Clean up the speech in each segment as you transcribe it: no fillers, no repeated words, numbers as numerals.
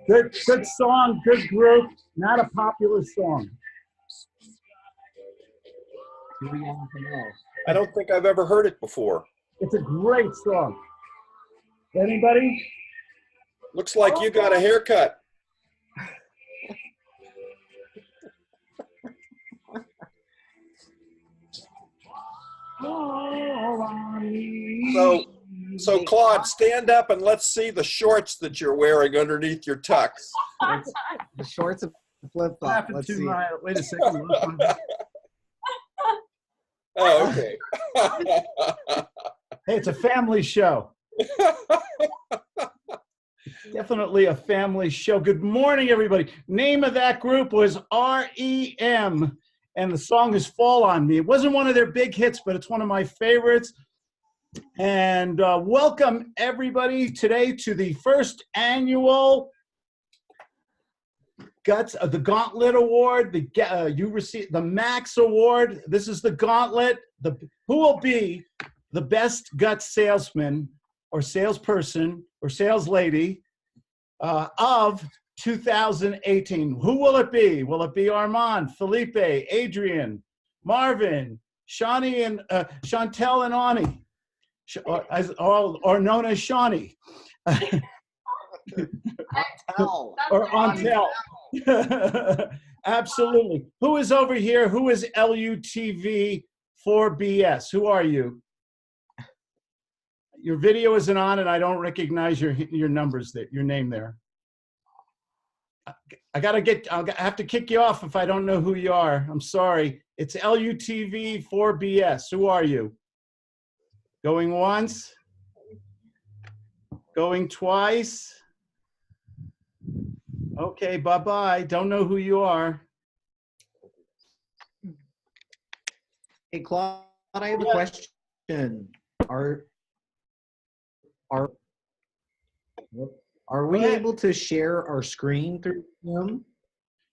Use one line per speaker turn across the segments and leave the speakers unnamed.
Good song, good group. Not a popular song.
I don't think I've ever heard it before.
It's a great song. Anybody?
Looks like you got a haircut. So Claude, stand up and let's see the shorts that you're wearing underneath your tux.
The shorts and flip-flop. Let's see.
Wait a second.
Oh, okay.
Hey, it's a family show. Definitely a family show. Good morning, everybody. Name of that group was REM, and the song is Fall on Me. It wasn't one of their big hits, but it's one of my favorites. And welcome, everybody, today to the first annual Guts of the Gauntlet Award. You received the Max Award. This is the Gauntlet. Who will be the best Guts salesman or salesperson or saleslady of 2018? Who will it be? Will it be Armand, Felipe, Adrian, Marvin, Shawnee, and Chantel and Ani, or known as Shawnee? Or Antel. Absolutely. Who is over here? Who is LUTV 4BS? Who are you? Your video isn't on, and I don't recognize your numbers there, your name there. I'll have to kick you off if I don't know who you are. I'm sorry. It's LUTV 4BS. Who are you? Going once? Going twice? Okay, bye-bye. Don't know who you are.
Hey, Claude, I have a question. Are we able to share our screen through Zoom?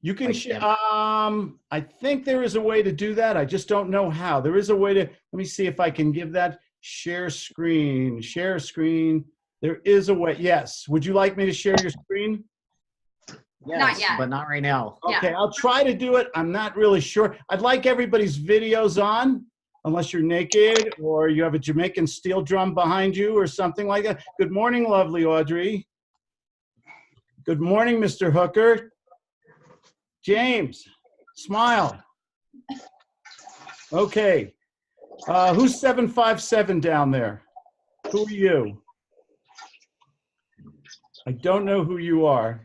You can share. I think there is a way to do that. I just don't know how. There is a way to. Let me see if I can give that share screen. Share screen. There is a way. Yes. Would you like me to share your screen?
Yes,
not yet,
but not right now.
Okay,
yeah.
I'll try to do it. I'm not really sure. I'd like everybody's videos on, unless you're naked or you have a Jamaican steel drum behind you or something like that. Good morning, lovely Audrey. Good morning, Mr. Hooker. James, smile. Okay. Who's 757 down there? Who are you? I don't know who you are.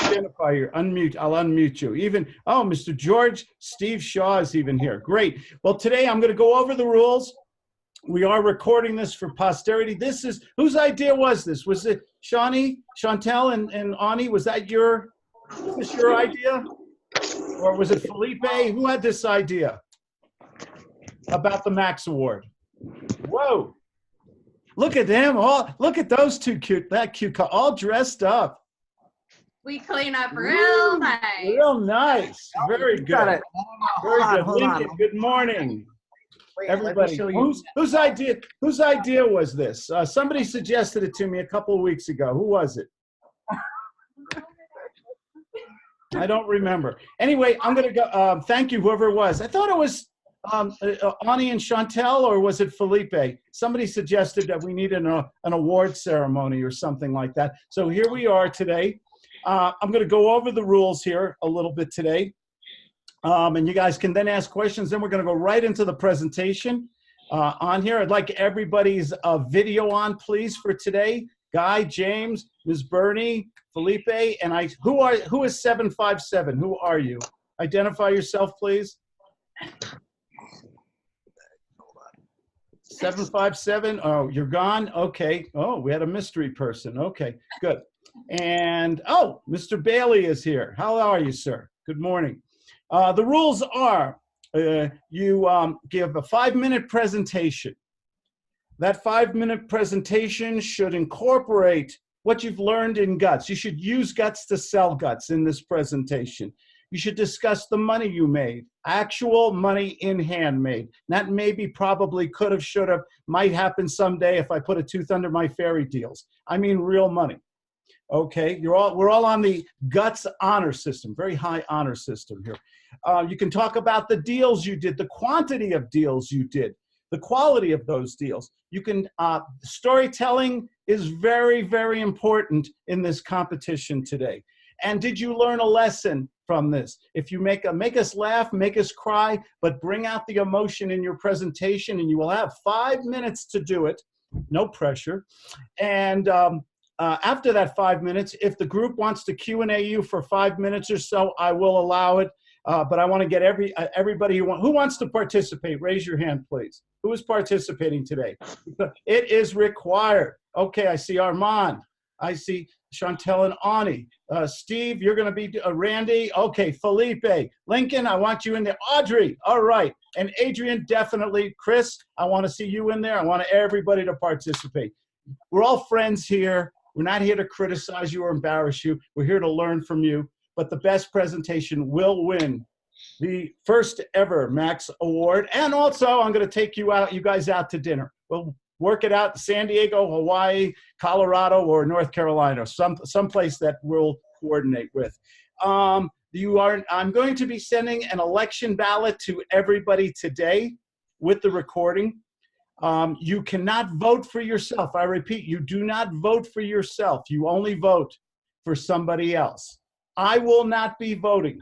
Identify your unmute. I'll unmute you. Mr. George Steve Shaw is even here. Great. Well, today I'm going to go over the rules. We are recording this for posterity. Whose idea was this? Was it Shawnee, Chantel, and Ani? Was this your idea? Or was it Felipe? Who had this idea about the Max Award? Whoa. Look at them. Look at those two cute, all dressed up.
We clean up real nice.
Real nice. Very good.
Got it.
Very good.
Hold on.
Lincoln, good morning.
Wait,
Everybody, whose idea was this? Somebody suggested it to me a couple of weeks ago. Who was it? I don't remember. Anyway, I'm going to go. Thank you, whoever it was. I thought it was Ani and Chantel, or was it Felipe? Somebody suggested that we need an award ceremony or something like that. So here we are today. I'm going to go over the rules here a little bit today. And you guys can then ask questions. Then we're going to go right into the presentation on here. I'd like everybody's video on, please, for today. Guy, James, Ms. Bernie, Felipe, and who is 757? Who are you? Identify yourself, please. 757. Oh, you're gone? Okay. Oh, we had a mystery person. Okay, good. And, Mr. Bailey is here. How are you, sir? Good morning. The rules are you give a 5-minute presentation. That 5-minute presentation should incorporate what you've learned in Guts. You should use Guts to sell Guts in this presentation. You should discuss the money you made, actual money in hand made. Not maybe, probably, could have, should have, might happen someday if I put a tooth under my fairy deals. I mean real money. Okay, we're all on the guts honor system, very high honor system here. You can talk about the deals you did, the quantity of deals you did, the quality of those deals. You can, storytelling is very, very important in this competition today. And did you learn a lesson from this? If you make us laugh, make us cry, but bring out the emotion in your presentation, and you will have 5 minutes to do it, no pressure. And after that 5 minutes, if the group wants to Q&A you for 5 minutes or so, I will allow it. But I want to get everybody who wants to participate. Raise your hand, please. Who is participating today? It is required. Okay, I see Armand. I see Chantel and Ani. Steve, you're going to be Randy. Okay, Felipe. Lincoln, I want you in there. Audrey, all right. And Adrian, definitely. Chris, I want to see you in there. I want everybody to participate. We're all friends here. We're not here to criticize you or embarrass you. We're here to learn from you. But the best presentation will win the first ever Max Award. And also, I'm going to take you guys out to dinner. We'll work it out in San Diego, Hawaii, Colorado, or North Carolina, someplace that we'll coordinate with. I'm going to be sending an election ballot to everybody today with the recording. You cannot vote for yourself. I repeat, you do not vote for yourself. You only vote for somebody else. I will not be voting.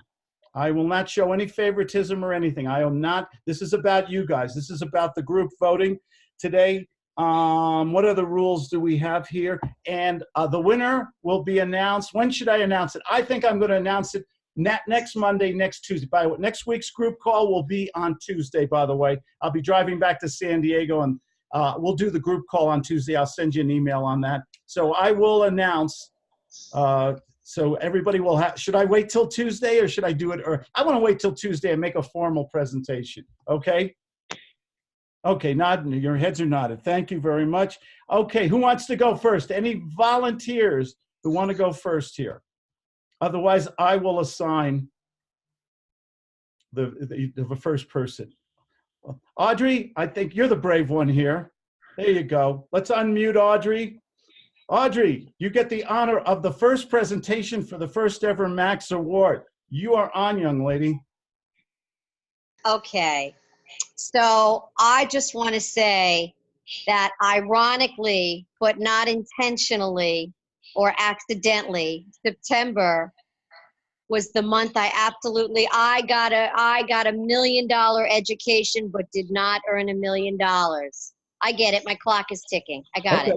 I will not show any favoritism or anything. I am not. This is about you guys. This is about the group voting today. What other rules do we have here? And the winner will be announced. When should I announce it? I think I'm going to announce it next Monday, next Tuesday. Next week's group call will be on Tuesday, by the way. I'll be driving back to San Diego, and we'll do the group call on Tuesday. I'll send you an email on that. So I will announce. So everybody will have, should I wait till Tuesday or should I do it? Or I want to wait till Tuesday and make a formal presentation. Okay. Okay. Nodding. Your heads are nodded. Thank you very much. Okay. Who wants to go first? Any volunteers who want to go first here? Otherwise, I will assign the first person. Audrey, I think you're the brave one here. There you go. Let's unmute Audrey. Audrey, you get the honor of the first presentation for the first ever Max Award. You are on, young lady.
Okay, so I just want to say that ironically, but not intentionally or accidentally, September was the month I got a $1 million education, but did not earn $1 million. I get it. My clock is ticking. I got it.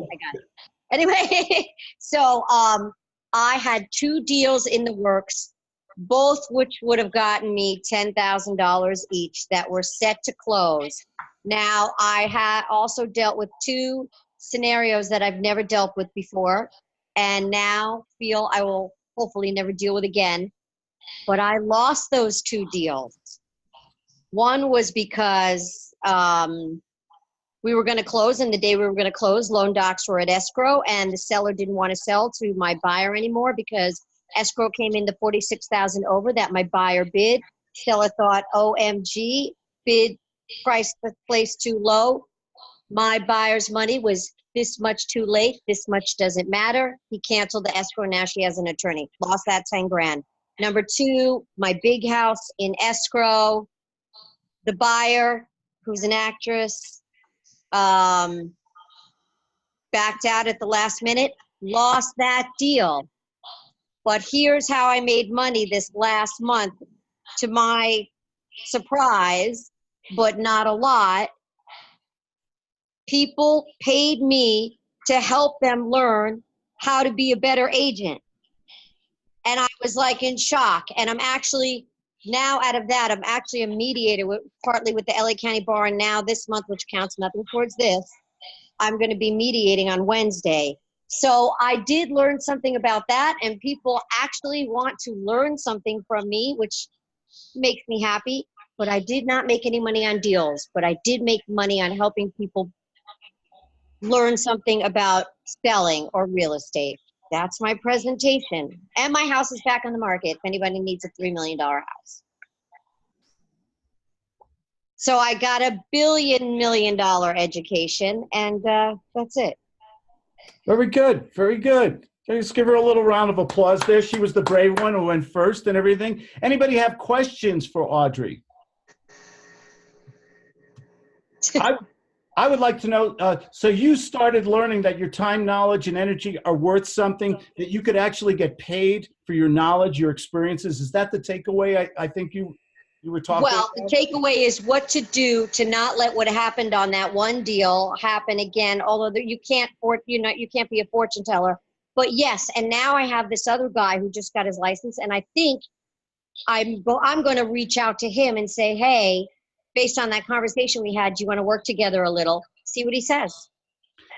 Anyway, so I had 2 deals in the works, both which would have gotten me $10,000 each that were set to close. Now, I had also dealt with 2 scenarios that I've never dealt with before, and now feel I will hopefully never deal with again. But I lost those 2 deals. One was because we were going to close, and the day we were going to close, loan docs were at escrow, and the seller didn't want to sell to my buyer anymore because escrow came in the $46,000 over that my buyer bid. Seller thought, OMG, bid price placed too low. My buyer's money was this much too late. This much doesn't matter. He canceled the escrow. Now she has an attorney. Lost that 10 grand. Number 2, my big house in escrow. The buyer, who's an actress, backed out at the last minute, lost that deal. But here's how I made money this last month, to my surprise, but not a lot. People paid me to help them learn how to be a better agent. And I was like in shock. And I'm actually, now out of that, I'm actually a mediator partly with the LA County Bar. And now this month, which counts nothing towards this, I'm going to be mediating on Wednesday. So I did learn something about that, and people actually want to learn something from me, which makes me happy. But I did not make any money on deals, but I did make money on helping people learn something about selling or real estate. That's my presentation. And my house is back on the market if anybody needs a $3 million house. So I got a $1 billion education, and that's it.
Very good. Very good. Let's give her a little round of applause there. She was the brave one who went first and everything. Anybody have questions for Audrey? I would like to know, so you started learning that your time, knowledge, and energy are worth something, that you could actually get paid for your knowledge, your experiences. Is that the takeaway I think you were talking
Well,
about?
the takeaway is what to do to not let what happened on that one deal happen again. Although you can't be a fortune teller. But yes, and now I have this other guy who just got his license, and I think I'm going to reach out to him and say, hey, based on that conversation we had, do you want to work together a little? See what he says.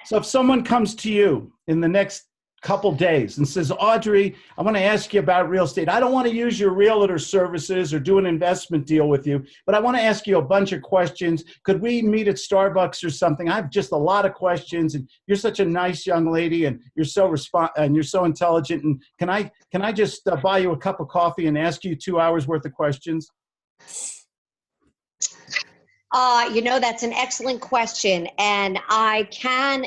So if someone comes to you in the next couple days and says, Audrey, I want to ask you about real estate. I don't want to use your realtor services or do an investment deal with you, but I want to ask you a bunch of questions. Could we meet at Starbucks or something? I have just a lot of questions, and you're such a nice young lady, and you're so you're so intelligent. And can I just buy you a cup of coffee and ask you 2 hours worth of questions?
That's an excellent question, and I can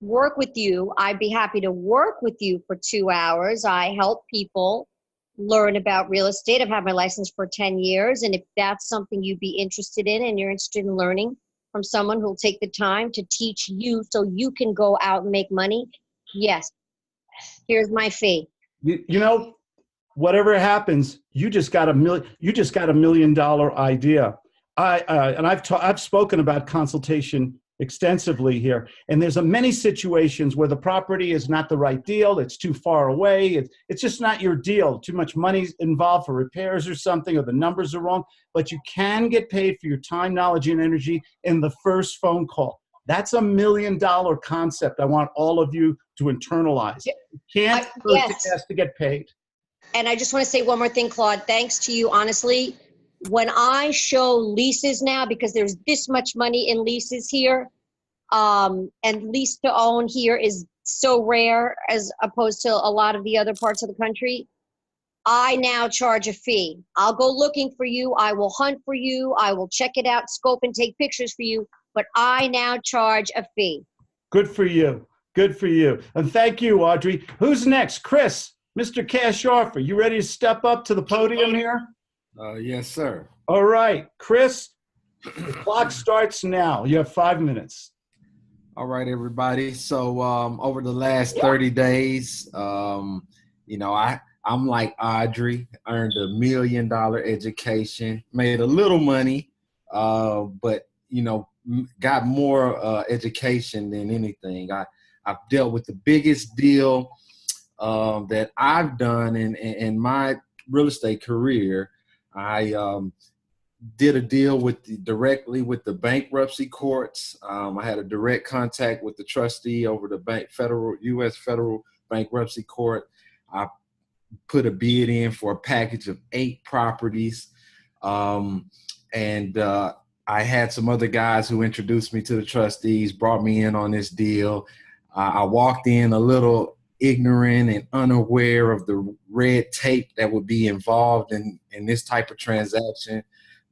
work with you. I'd be happy to work with you for 2 hours. I help people learn about real estate. I've had my license for 10 years, and if that's something you'd be interested in and you're interested in learning from someone who'll take the time to teach you so you can go out and make money, yes, here's my fee.
Whatever happens, you just got $1 million idea. I've spoken about consultation extensively here, and there's many situations where the property is not the right deal. It's too far away. It's just not your deal. Too much money's involved for repairs or something, or the numbers are wrong. But you can get paid for your time, knowledge, and energy in the first phone call. That's $1 million concept. I want all of you to internalize. You can't ask to get paid.
And I just want to say one more thing, Claude. Thanks to you, honestly. When I show leases now, because there's this much money in leases here, and lease to own here is so rare as opposed to a lot of the other parts of the country, I now charge a fee. I'll go looking for you. I will hunt for you. I will check it out, scope, and take pictures for you. But I now charge a fee.
Good for you. Good for you. And thank you, Audrey. Who's next? Chris, Mr. Cash Offer. You ready to step up to the podium here?
Yes, sir.
All right, Chris, the clock starts now. You have 5 minutes.
All right, everybody. So over the last 30 days, I'm like Audrey, earned $1 million education, made a little money, but, got more education than anything. I've dealt with the biggest deal that I've done in my real estate career. I did a deal directly with the bankruptcy courts. I had a direct contact with the trustee over the U.S. Federal Bankruptcy Court. I put a bid in for a package of 8 properties. And I had some other guys who introduced me to the trustees, brought me in on this deal. I walked in a little ignorant and unaware of the red tape that would be involved in this type of transaction,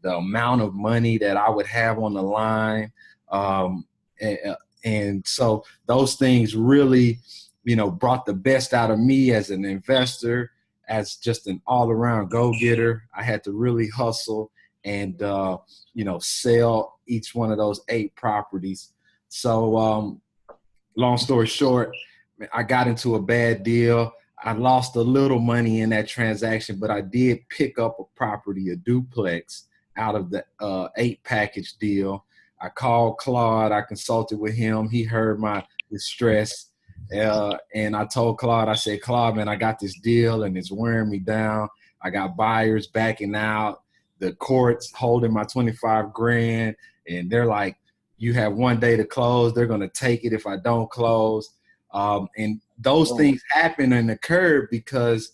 the amount of money that I would have on the line. And so those things really, brought the best out of me as an investor, as just an all-around go-getter. I had to really hustle and, sell each one of those 8 properties. So long story short, I got into a bad deal. I lost a little money in that transaction, but I did pick up a property, a duplex, out of the 8 package deal. I called Claude. I consulted with him. He heard my distress. And I told Claude, I said, Claude, man, I got this deal and it's wearing me down. I got buyers backing out. The court's holding my 25 grand. And they're like, you have 1 day to close. They're going to take it if I don't close. And those things happen and occur because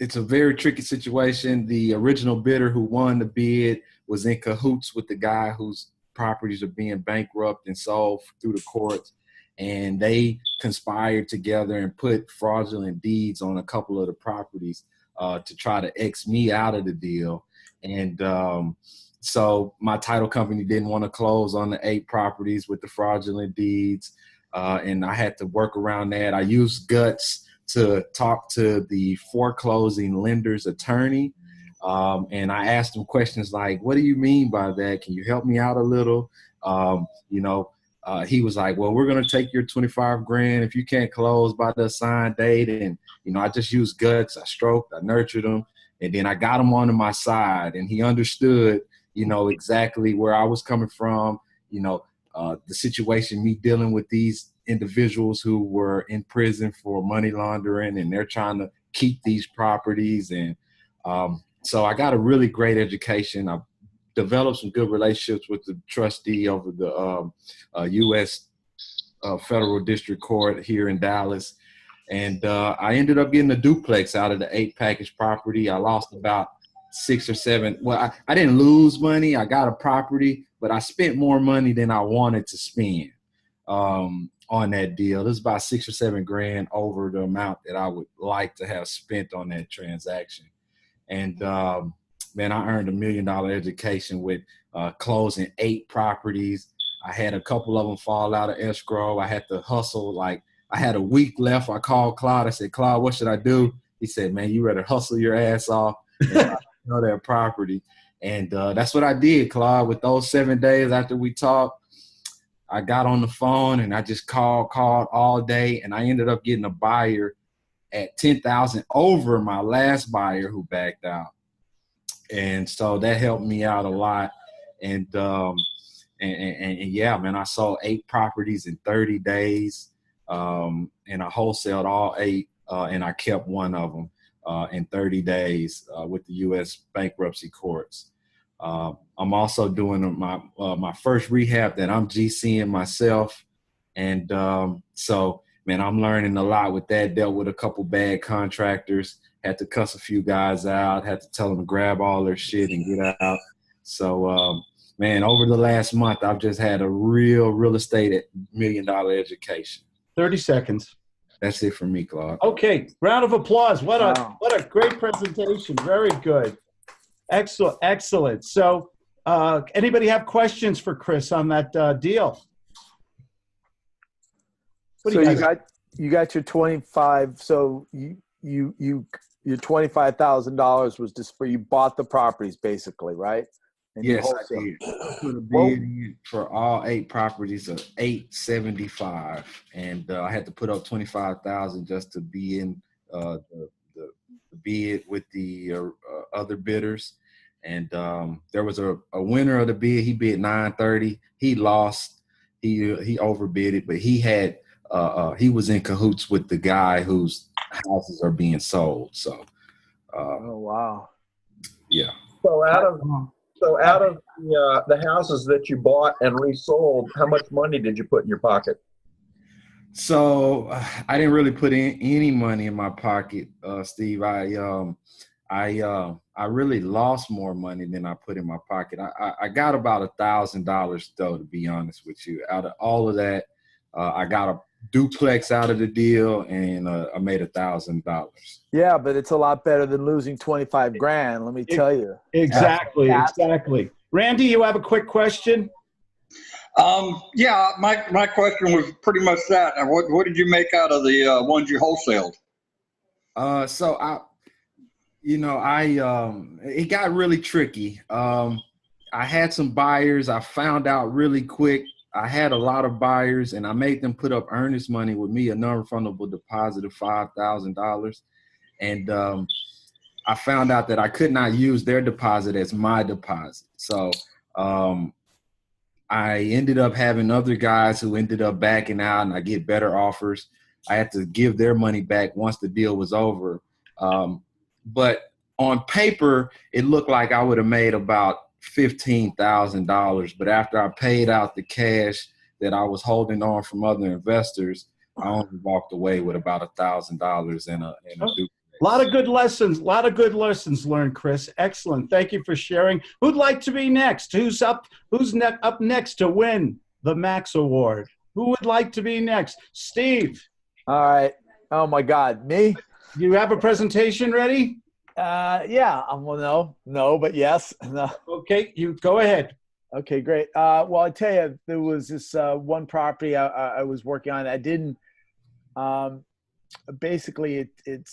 it's a very tricky situation. The original bidder who won the bid was in cahoots with the guy whose properties are being bankrupt and sold through the courts. and they conspired together and put fraudulent deeds on a couple of the properties to try to X me out of the deal. And so my title company didn't want to close on the 8 properties with the fraudulent deeds. And I had to work around that. I used guts to talk to the foreclosing lender's attorney. And I asked him questions like, what do you mean by that? Can you help me out a little? He was like, well, we're going to take your 25 grand if you can't close by the assigned date. And, I just used guts. I stroked, I nurtured him. And then I got him onto my side, and he understood, exactly where I was coming from, the situation, me dealing with these individuals who were in prison for money laundering, and they're trying to keep these properties. And so I got a really great education. I developed some good relationships with the trustee over the U.S. Federal District Court here in Dallas. And I ended up getting a duplex out of the 8 package property. I lost about 6 or 7. Well, I didn't lose money. I got a property, but I spent more money than I wanted to spend on that deal. It was about 6 or 7 grand over the amount that I would like to have spent on that transaction. And man, I earned $1 million education with closing 8 properties. I had a couple of them fall out of escrow. I had to hustle. Like, I had a week left. I called Claude. I said, Claude, what should I do? He said, man, you better hustle your ass off and know that property. And that's what I did, Claude. With those 7 days after we talked, I got on the phone and I just called all day. And I ended up getting a buyer at $10,000 over my last buyer who backed out. And so that helped me out a lot. And yeah, man, I sold 8 properties in 30 days. And I wholesaled all 8, and I kept one of them in 30 days with the U.S. bankruptcy courts. I'm also doing my first rehab that I'm GCing myself. And so, man, I'm learning a lot with that. Dealt with a couple bad contractors, had to cuss a few guys out, had to tell them to grab all their shit and get out. So, man, over the last month, I've just had a real estate $1 million education.
30 seconds.
That's it for me, Claude.
Okay, round of applause. What a great presentation. Very good. Excellent. So, anybody have questions for Chris on that deal?
So you got your 25. So your $25,000 was just for, you bought the properties basically, right? And
yes, I did. I put a bid in for all 8 properties of $875, and I had to put up $25,000 just to be in the bid with the other bidders. And there was a winner of the bid. He bid $930. He lost. He overbid it, but he had he was in cahoots with the guy whose houses are being sold. So,
oh wow,
yeah.
So out of the houses that you bought and resold, how much money did you put in your pocket?
So I didn't really put in any money in my pocket, Steve. I really lost more money than I put in my pocket. I got about $1,000 though, to be honest with you. Out of all of that, I got a duplex out of the deal, and I made $1,000.
Yeah, but it's a lot better than losing 25 grand. Let me tell you.
Exactly. Randy, you have a quick question?
Yeah, my question was pretty much that. What did you make out of the ones you wholesaled?
So it got really tricky. I had some buyers. I found out really quick. I had a lot of buyers, and I made them put up earnest money with me, a non-refundable deposit of $5,000. And I found out that I could not use their deposit as my deposit. So I ended up having other guys who ended up backing out, and I get better offers. I had to give their money back once the deal was over. But on paper, it looked like I would have made about $15,000. But after I paid out the cash that I was holding on from other investors, I only walked away with about $1,000 in a duplex.
A lot of good lessons learned, Chris. Excellent. Thank you for sharing. Who'd like to be next? Who's up next to win the Max Award? Who would like to be next? Steve,
All right. Oh my God, me?
do you have a presentation ready?
Yeah. Well, no, but yes. No.
Okay, you go ahead.
Okay, great. Well, I tell you, there was this one property I was working on. I didn't. Basically, it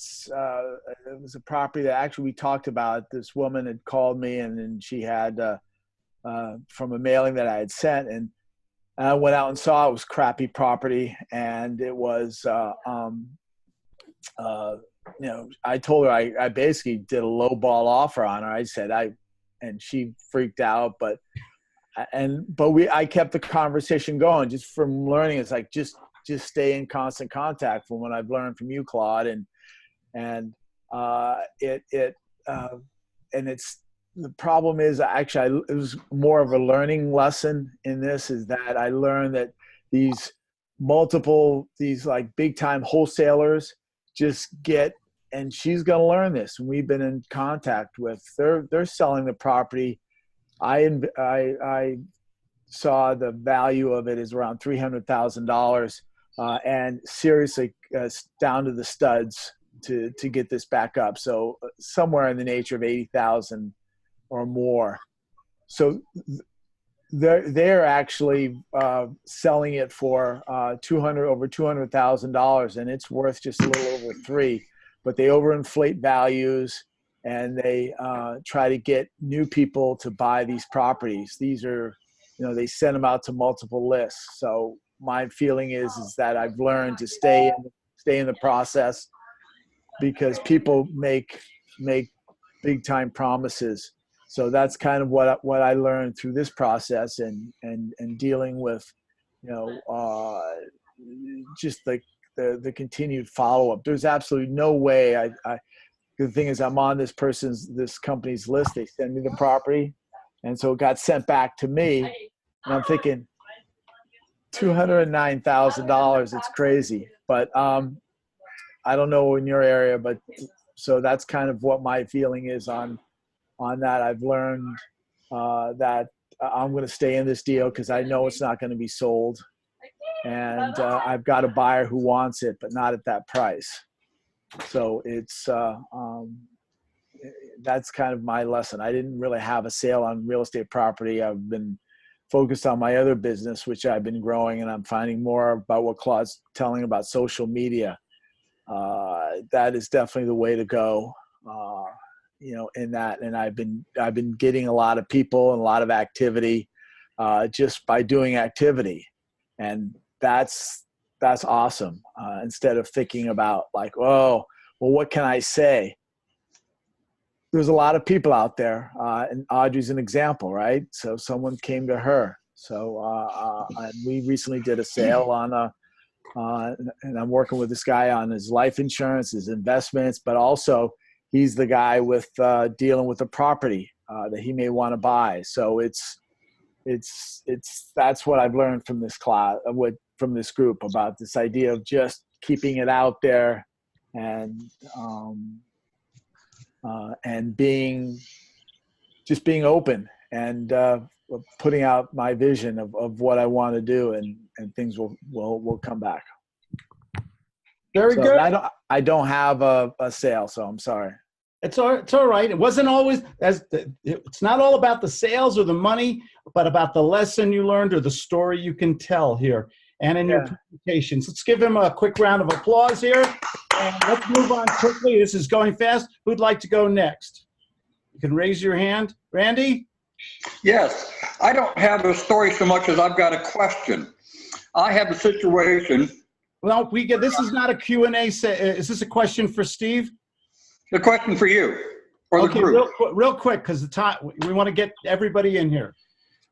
was a property that actually we talked about. This woman had called me, and then she had from a mailing that I had sent, and I went out and saw it was crappy property, and it was. I told her I basically did a low ball offer on her. I said and she freaked out, but I kept the conversation going just from learning. It's like just stay in constant contact from what I've learned from you, Claude, and it's the problem is actually it was more of a learning lesson in this, is that I learned that these like big time wholesalers just get, and she's going to learn this. And we've been in contact with, they're selling the property. I saw the value of it is around $300,000, and seriously down to the studs to get this back up. So somewhere in the nature of 80,000 or more. So they're actually selling it for over $200,000, and it's worth just a little over $3. But they overinflate values, and they try to get new people to buy these properties. These are, they send them out to multiple lists. So my feeling is that I've learned to stay in the process, because people make big time promises. So that's kind of what I learned through this process, and dealing with, just the continued follow up. There's absolutely no way the thing is, I'm on this company's list. They send me the property, and so it got sent back to me, and I'm thinking $209,000. It's crazy, but I don't know in your area, but so that's kind of what my feeling is on that. I've learned that I'm going to stay in this deal because I know it's not going to be sold, and I've got a buyer who wants it, but not at that price. So it's that's kind of my lesson. I didn't really have a sale on real estate property. I've been focused on my other business, which I've been growing, and I'm finding more about what Claude's telling about social media. That is definitely the way to go. In that, and I've been getting a lot of people and a lot of activity just by doing activity, and that's awesome. Instead of thinking about like, oh, well, what can I say? There's a lot of people out there, and Audrey's an example, right? So someone came to her. So and we recently did a sale on and I'm working with this guy on his life insurance, his investments, but also he's the guy with dealing with the property that he may want to buy. So that's what I've learned from this class, from this group, about this idea of just keeping it out there, and being open, and putting out my vision of what I want to do, and things will come back.
Very good.
I don't have a sale, so I'm sorry.
It's all right. It wasn't always it's not all about the sales or the money, but about the lesson you learned or the story you can tell here and in your presentations. Let's give him a quick round of applause here, and let's move on quickly. This is going fast. Who'd like to go next? You can raise your hand. Randy?
Yes, I don't have a story so much as I've got a question. I have a situation.
Well, this is not a Q&A. Is this a question for Steve?
The question for you or the group.
Real quick, because the time, we want to get everybody in here.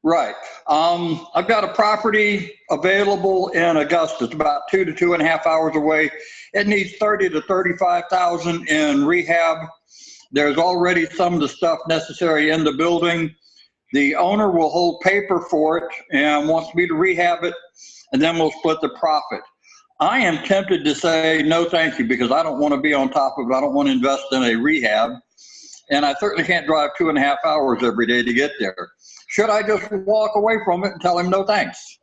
Right. I've got a property available in Augusta. It's about 2 to 2.5 hours away. It needs $30,000 to $35,000 in rehab. There's already some of the stuff necessary in the building. The owner will hold paper for it and wants me to rehab it, and then we'll split the profit. I am tempted to say no thank you, because I don't want to be on top of it. I don't want to invest in a rehab, and I certainly can't drive 2.5 hours every day to get there. Should I just walk away from it and tell him no thanks?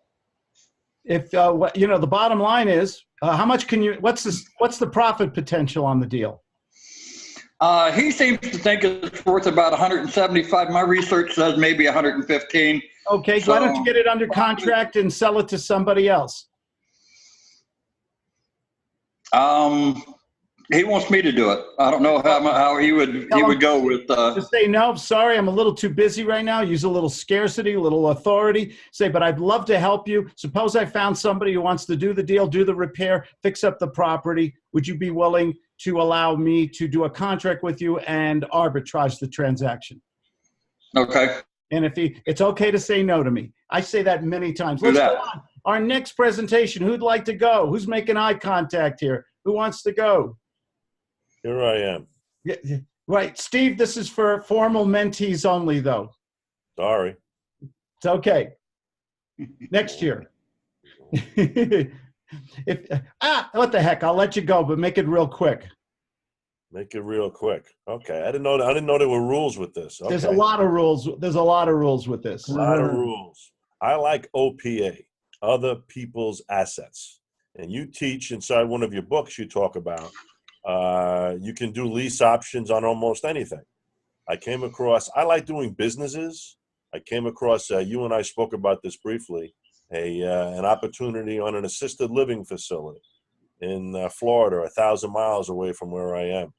if the bottom line is, how much can you? What's the profit potential on the deal?
He seems to think it's worth about 175. My research says maybe 115.
Okay, why don't you get it under contract and sell it to somebody else?
He wants me to do it. I don't know how he would go with.
Just say, no, sorry, I'm a little too busy right now. Use a little scarcity, a little authority. Say, but I'd love to help you. Suppose I found somebody who wants to do the deal, do the repair, fix up the property. Would you be willing to allow me to do a contract with you and arbitrage the transaction?
Okay.
And if it's okay to say no to me. I say that many times. Let's go on. Our next presentation, who'd like to go? Who's making eye contact here? Who wants to go?
Here I am.
Yeah, right. Steve, this is for formal mentees only, though.
Sorry.
It's okay. Next year. What the heck? I'll let you go, but make it real quick.
Make it real quick. Okay. I didn't know there were rules with this. Okay.
There's a lot of rules. There's a lot of rules with this.
A lot of rules. I like OPA, other people's assets. And you teach inside one of your books you talk about you can do lease options on almost anything. I like doing businesses. I came across, you and I spoke about this briefly, an opportunity on an assisted living facility in Florida, 1,000 miles away from where I am.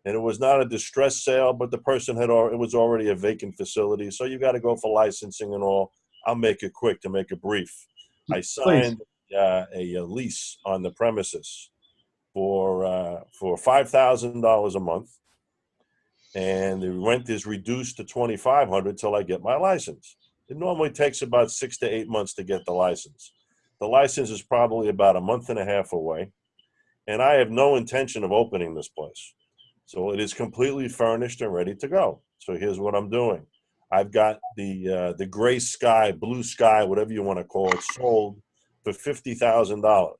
And it was not a distress sale, but the person it was already a vacant facility. So you got to go for licensing and all. I'll make it quick to make it brief. I signed a lease on the premises for $5,000 a month, and the rent is reduced to $2,500 till I get my license. It normally takes about 6 to 8 months to get the license. The license is probably about a month and a half away, and I have no intention of opening this place. So it is completely furnished and ready to go. So here's what I'm doing. I've got the gray sky, blue sky, whatever you want to call it, sold for $50,000.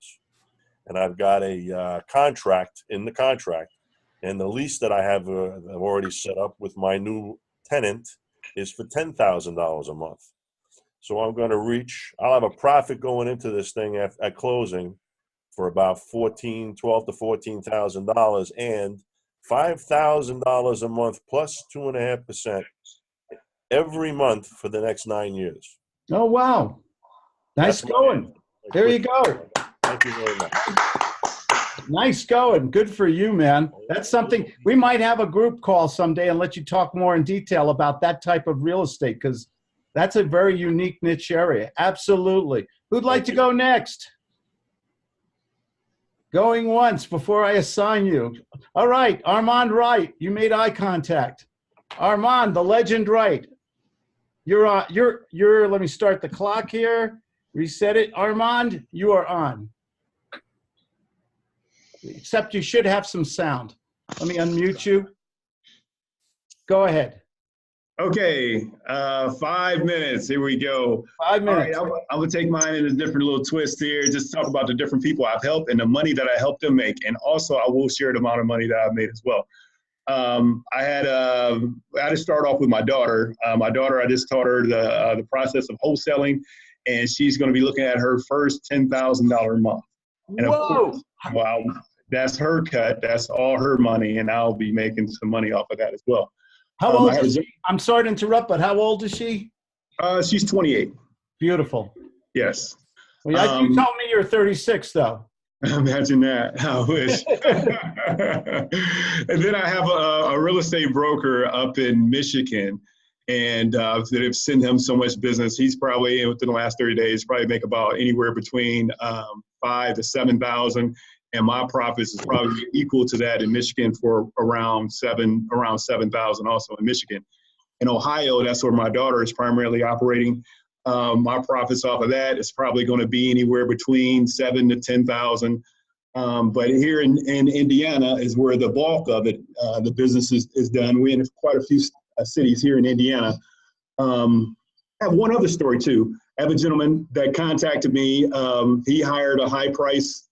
And I've got a contract in the contract, and the lease that I have I've already set up with my new tenant is for $10,000 a month. So I'm going to I'll have a profit going into this thing at closing for about $12,000 to $14,000, and $5,000 a month plus 2.5% every month for the next 9 years.
Oh, wow. Nice going. There you go.
Thank you very much.
Nice going. Good for you, man. That's something we might have a group call someday and let you talk more in detail about that type of real estate, because that's a very unique niche area. Absolutely. Who'd like to go next? Going once before I assign you. All right, Armand Wright, you made eye contact. Armand, the legend Wright. You're on. Let me start the clock here. Reset it. Armand, you are on. Except you should have some sound. Let me unmute you. Go ahead.
Okay, 5 minutes. Here we go.
5 minutes.
All right, I'm gonna take mine in a different little twist here. Just talk about the different people I've helped and the money that I helped them make, and also I will share the amount of money that I've made as well. I had to start off with my daughter. I just taught her the process of wholesaling, and she's going to be looking at her first $10,000 a month. And of course, wow, that's her cut. That's all her money, and I'll be making some money off of that as well.
How old is she? I'm sorry to interrupt, but how old is she?
She's 28.
Beautiful.
Yes.
Well, you told me you're 36, though.
Imagine that. I wish. And then I have a real estate broker up in Michigan, and that have sent him so much business. He's probably, within the last 30 days, probably make about anywhere between 5,000 to 7,000. And my profits is probably equal to that in Michigan for around 7,000 also in Michigan. In Ohio, that's where my daughter is primarily operating. My profits off of that is probably going to be anywhere between 7,000 to 10,000. But here in Indiana is where the bulk of it, the business is done. We're in quite a few cities here in Indiana. I have one other story too. I have a gentleman that contacted me. He hired a high price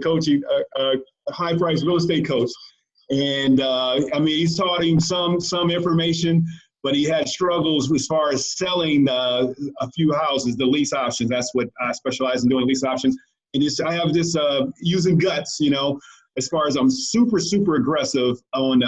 coaching, a high price real estate coach. And I mean, he's taught him some information, but he had struggles as far as selling a few houses, the lease options. That's what I specialize in doing, lease options. And I have this using guts, as far as I'm super, super aggressive on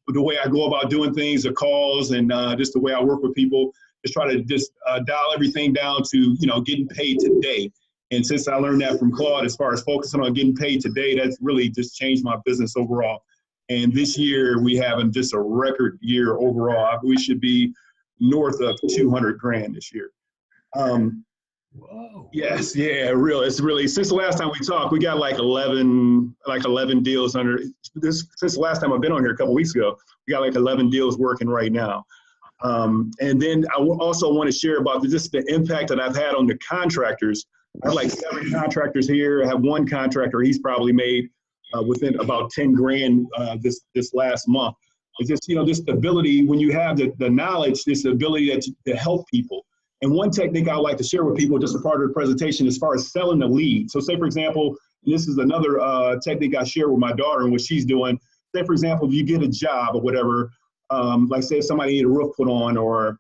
the way I go about doing things, the calls, and just the way I work with people. Just try to just dial everything down to, getting paid today. And since I learned that from Claude, as far as focusing on getting paid today, that's really just changed my business overall. And this year we having just a record year overall. We should be north of 200 grand this year.
Whoa.
Yes, yeah, it's really, since the last time we talked, we got like 11 deals under this. Since the last time I've been on here a couple weeks ago, we got like 11 deals working right now. And then I also want to share about just the impact that I've had on the contractors. I have like 7 contractors here. I have one contractor, he's probably made within about 10 grand this last month. It's just, this ability, when you have the knowledge, this ability to help people. And one technique I would like to share with people, just a part of the presentation, as far as selling the lead. So say, for example, this is another technique I share with my daughter and what she's doing. Say, for example, if you get a job or whatever, like say if somebody need a roof put on or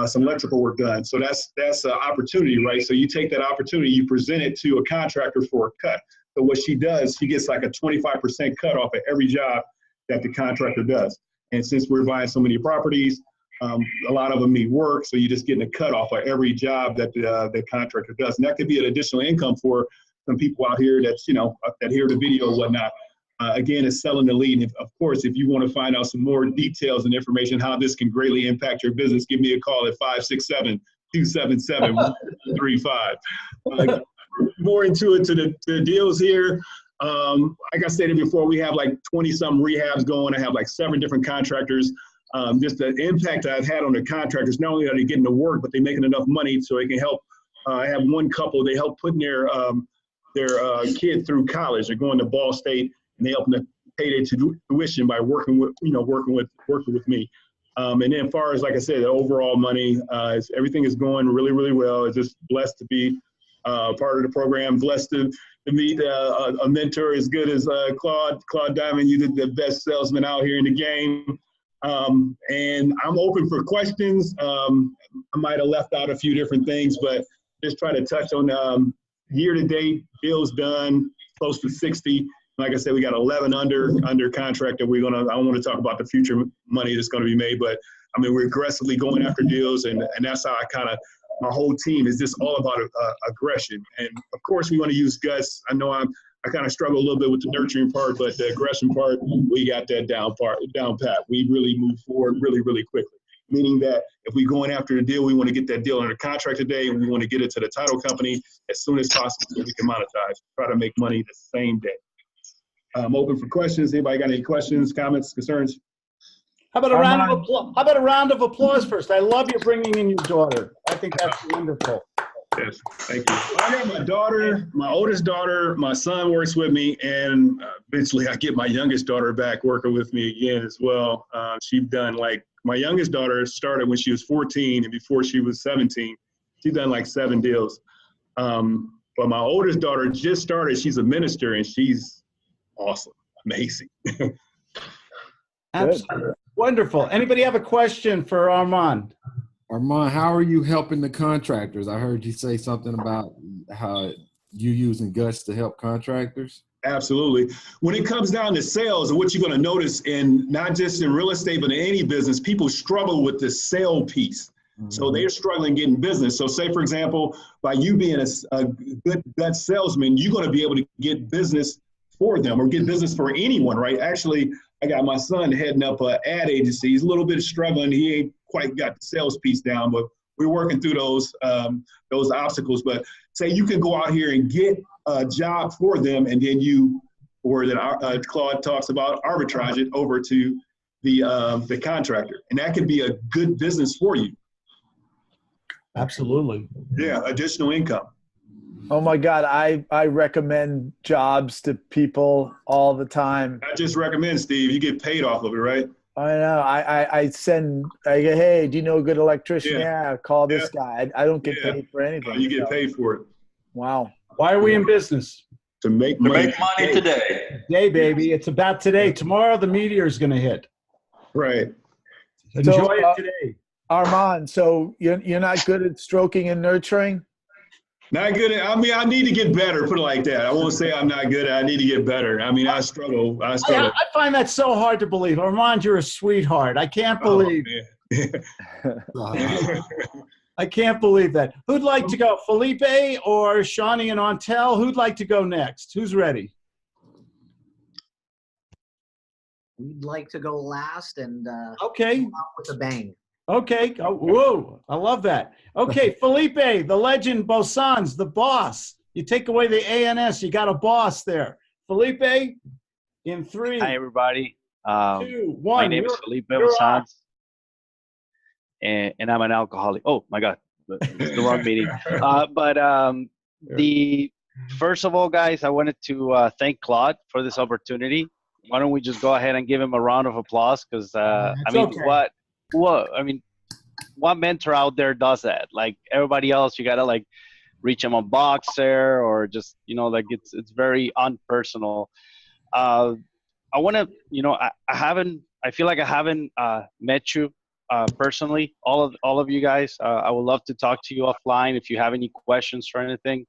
some electrical work done. So that's an opportunity, right? So you take that opportunity, you present it to a contractor for a cut. So what she does, she gets like a 25% cut off of every job that the contractor does. And since we're buying so many properties, a lot of them need work, so you're just getting a cut off of every job that the contractor does. And that could be an additional income for some people out here that's, that hear the video and whatnot. Again, it's selling the lead. And of course, if you want to find out some more details and information how this can greatly impact your business, give me a call at 567-277-1335. More into it to the deals here. Like I stated before, we have like 20-some rehabs going. I have like 7 different contractors. Just the impact I've had on the contractors, not only are they getting to work, but they're making enough money so they can help. I have one couple, they help putting their kid through college. They're going to Ball State, and they help them to pay their tuition by working with me. And then as far as, like I said, the overall money, everything is going really, really well. It's just blessed to be part of the program, blessed to meet a mentor as good as Claude Diamond. You did the best salesman out here in the game. And I'm open for questions. I might have left out a few different things, but just try to touch on year-to-date deals done, close to 60. Like I said, we got 11 under contract that I don't want to talk about the future money that's going to be made, but I mean, we're aggressively going after deals, and that's how my whole team is just all about aggression. And of course, we want to use guts. I know I kind of struggle a little bit with the nurturing part, but the aggression part, we got that down pat. We really move forward really, really quickly. Meaning that if we're going after a deal, we want to get that deal under contract today, and we want to get it to the title company as soon as possible so we can monetize, try to make money the same day. I'm open for questions. Anybody got any questions, comments, concerns?
How about a round of applause first? I love you bringing in your daughter. I think that's wonderful.
Yes, thank you. I got my daughter, my oldest daughter, my son works with me, and eventually I get my youngest daughter back working with me again as well. She's done my youngest daughter started when she was 14, and before she was 17, she's done like 7 deals. But my oldest daughter just started. She's a minister, and she's awesome, amazing.
Absolutely. Wonderful. Anybody have a question for Armand?
Armand, how are you helping the contractors? I heard you say something about how you using guts to help contractors.
Absolutely. When it comes down to sales, and what you're going to notice in not just in real estate, but in any business, people struggle with the sale piece. Mm-hmm. So they're struggling getting business. So say, for example, by you being a good salesman, you're going to be able to get business for them or get business for anyone, right? Actually, I got my son heading up an ad agency. He's a little bit struggling. He ain't quite got the sales piece down, but we're working through those obstacles. But say you can go out here and get a job for them, and then Claude talks about, arbitrage it over to the contractor, and that could be a good business for you.
Absolutely.
Yeah, additional income.
Oh my God, I recommend jobs to people all the time.
I just recommend, Steve, you get paid off of it, right?
I know. I go, hey, do you know a good electrician? Yeah, call this guy. I don't get paid for anything.
You get paid for it.
Wow.
Why are we in business?
To make money
today.
Today, baby. It's about today. Tomorrow, the meteor is going to hit.
Right.
Enjoy it today.
Armand, so you're not good at stroking and nurturing?
Not good at, I mean, I need to get better, put it like that. I won't say I'm not good at, I need to get better. I mean, I struggle.
I find that so hard to believe. Armand, you're a sweetheart. I can't believe. I can't believe that. Who'd like to go? Felipe or Shawnee and Ontel? Who'd like to go next? Who's ready?
We'd like to go last and
Okay.
come out with a bang.
Okay. Oh, whoa. I love that. Okay, Felipe, the legend, Bosans, the boss. You take away the ANS, you got a boss there. Felipe, in 3.
Hi, everybody.
2, 1.
My name is Felipe Bosans, and I'm an alcoholic. Oh, my God. It's the wrong meeting. First of all, guys, I wanted to thank Claude for this opportunity. Why don't we just go ahead and give him a round of applause? Because what mentor out there does that? Like everybody else, you gotta like reach him on Boxer or just it's very unpersonal. I want to I feel like I haven't met you personally. All of you guys. I would love to talk to you offline if you have any questions or anything.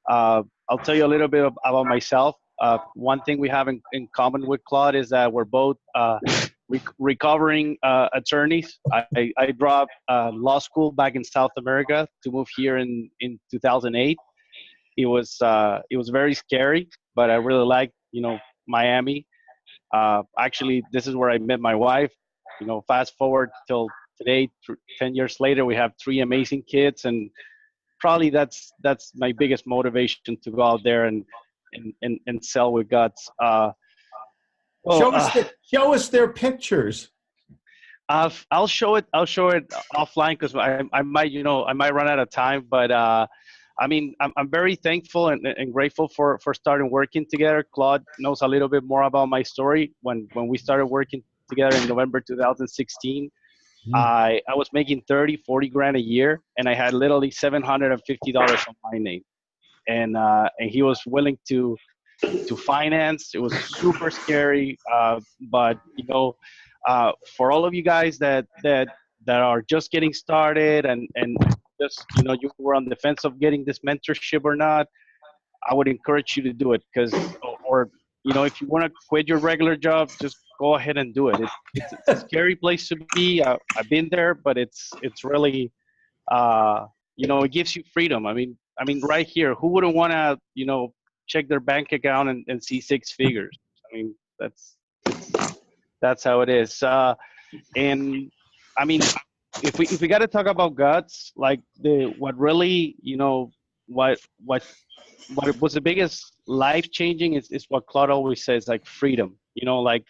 I'll tell you a little bit about myself. One thing we have in common with Claude is that we're both recovering attorneys. I dropped law school back in South America to move here in 2008. It was very scary, but I really liked Miami. Actually, this is where I met my wife. Fast forward till today, 10 years later, we have 3 amazing kids, and probably that's my biggest motivation to go out there and sell with guts.
Show us their pictures.
I'll show it offline because I might run out of time. But I'm very thankful and grateful for starting working together. Claude knows a little bit more about my story. When we started working together in November 2016, I was making 40 grand a year, and I had literally $750 on my name. And he was willing to finance. It was super scary, but for all of you guys that are just getting started and just you were on the fence of getting this mentorship or not, I would encourage you to do it because if you want to quit your regular job, just go ahead and do it. It's a scary place to be. I've been there, but it's really it gives you freedom. I mean, right here, who wouldn't want to, check their bank account and see 6 figures? I mean, that's how it is. And I mean, if we got to talk about guts, like what really, what was the biggest life changing is what Claude always says, like freedom. He always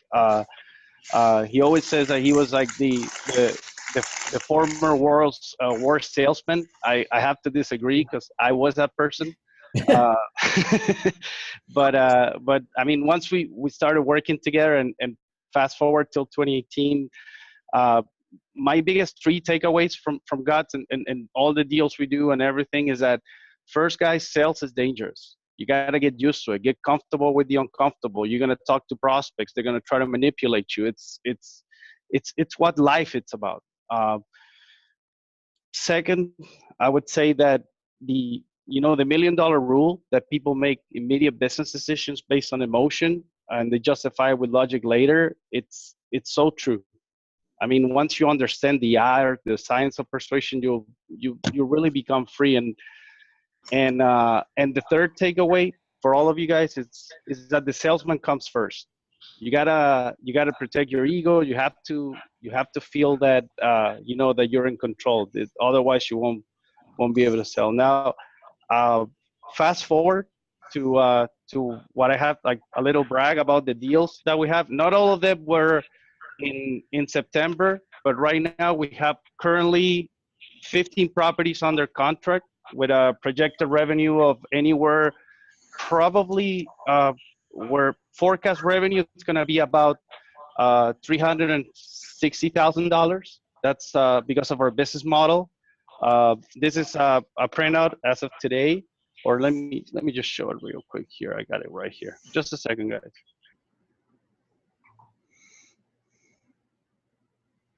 says that he was like the former world's worst salesman. I have to disagree because I was that person. But I mean, once we started working together and fast forward till 2018, my biggest 3 takeaways from Guts and all the deals we do and everything is that first, guys, sales is dangerous. You got to get used to it. Get comfortable with the uncomfortable. You're going to talk to prospects. They're going to try to manipulate you. It's what life it's about. Second, I would say that the $1 million rule that people make immediate business decisions based on emotion and they justify it with logic later. It's so true. I mean, once you understand the art, the science of persuasion, you really become free. And the third takeaway for all of you guys is that the salesman comes first. You gotta protect your ego. You have to feel that that you're in control. Otherwise, you won't be able to sell. Now, fast forward to what I have, like a little brag about the deals that we have. Not all of them were in September, but right now we have currently 15 properties under contract with a projected revenue of anywhere, probably where forecast revenue is going to be about $360,000. That's because of our business model. This is a printout as of today, or let me just show it real quick here. I got it right here. Just a second, guys.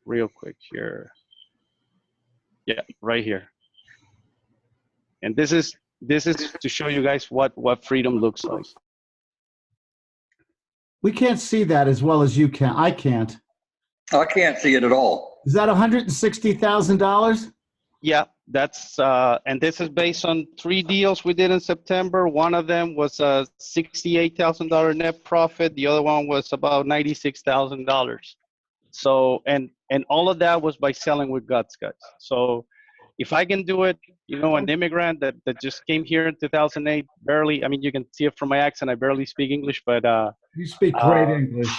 Real quick here. Yeah, right here. And this is to show you guys what freedom looks like.
We can't see that as well as you can. I can't.
I can't see it at all.
Is that $160,000?
Yeah, that's and this is based on 3 deals we did in September. One of them was a $68,000 net profit. The other one was about $96,000. So and all of that was by selling with guts, guys. So if I can do it, you know, an immigrant that just came here in 2008, barely. I mean, you can see it from my accent. I barely speak English, but
you speak great English.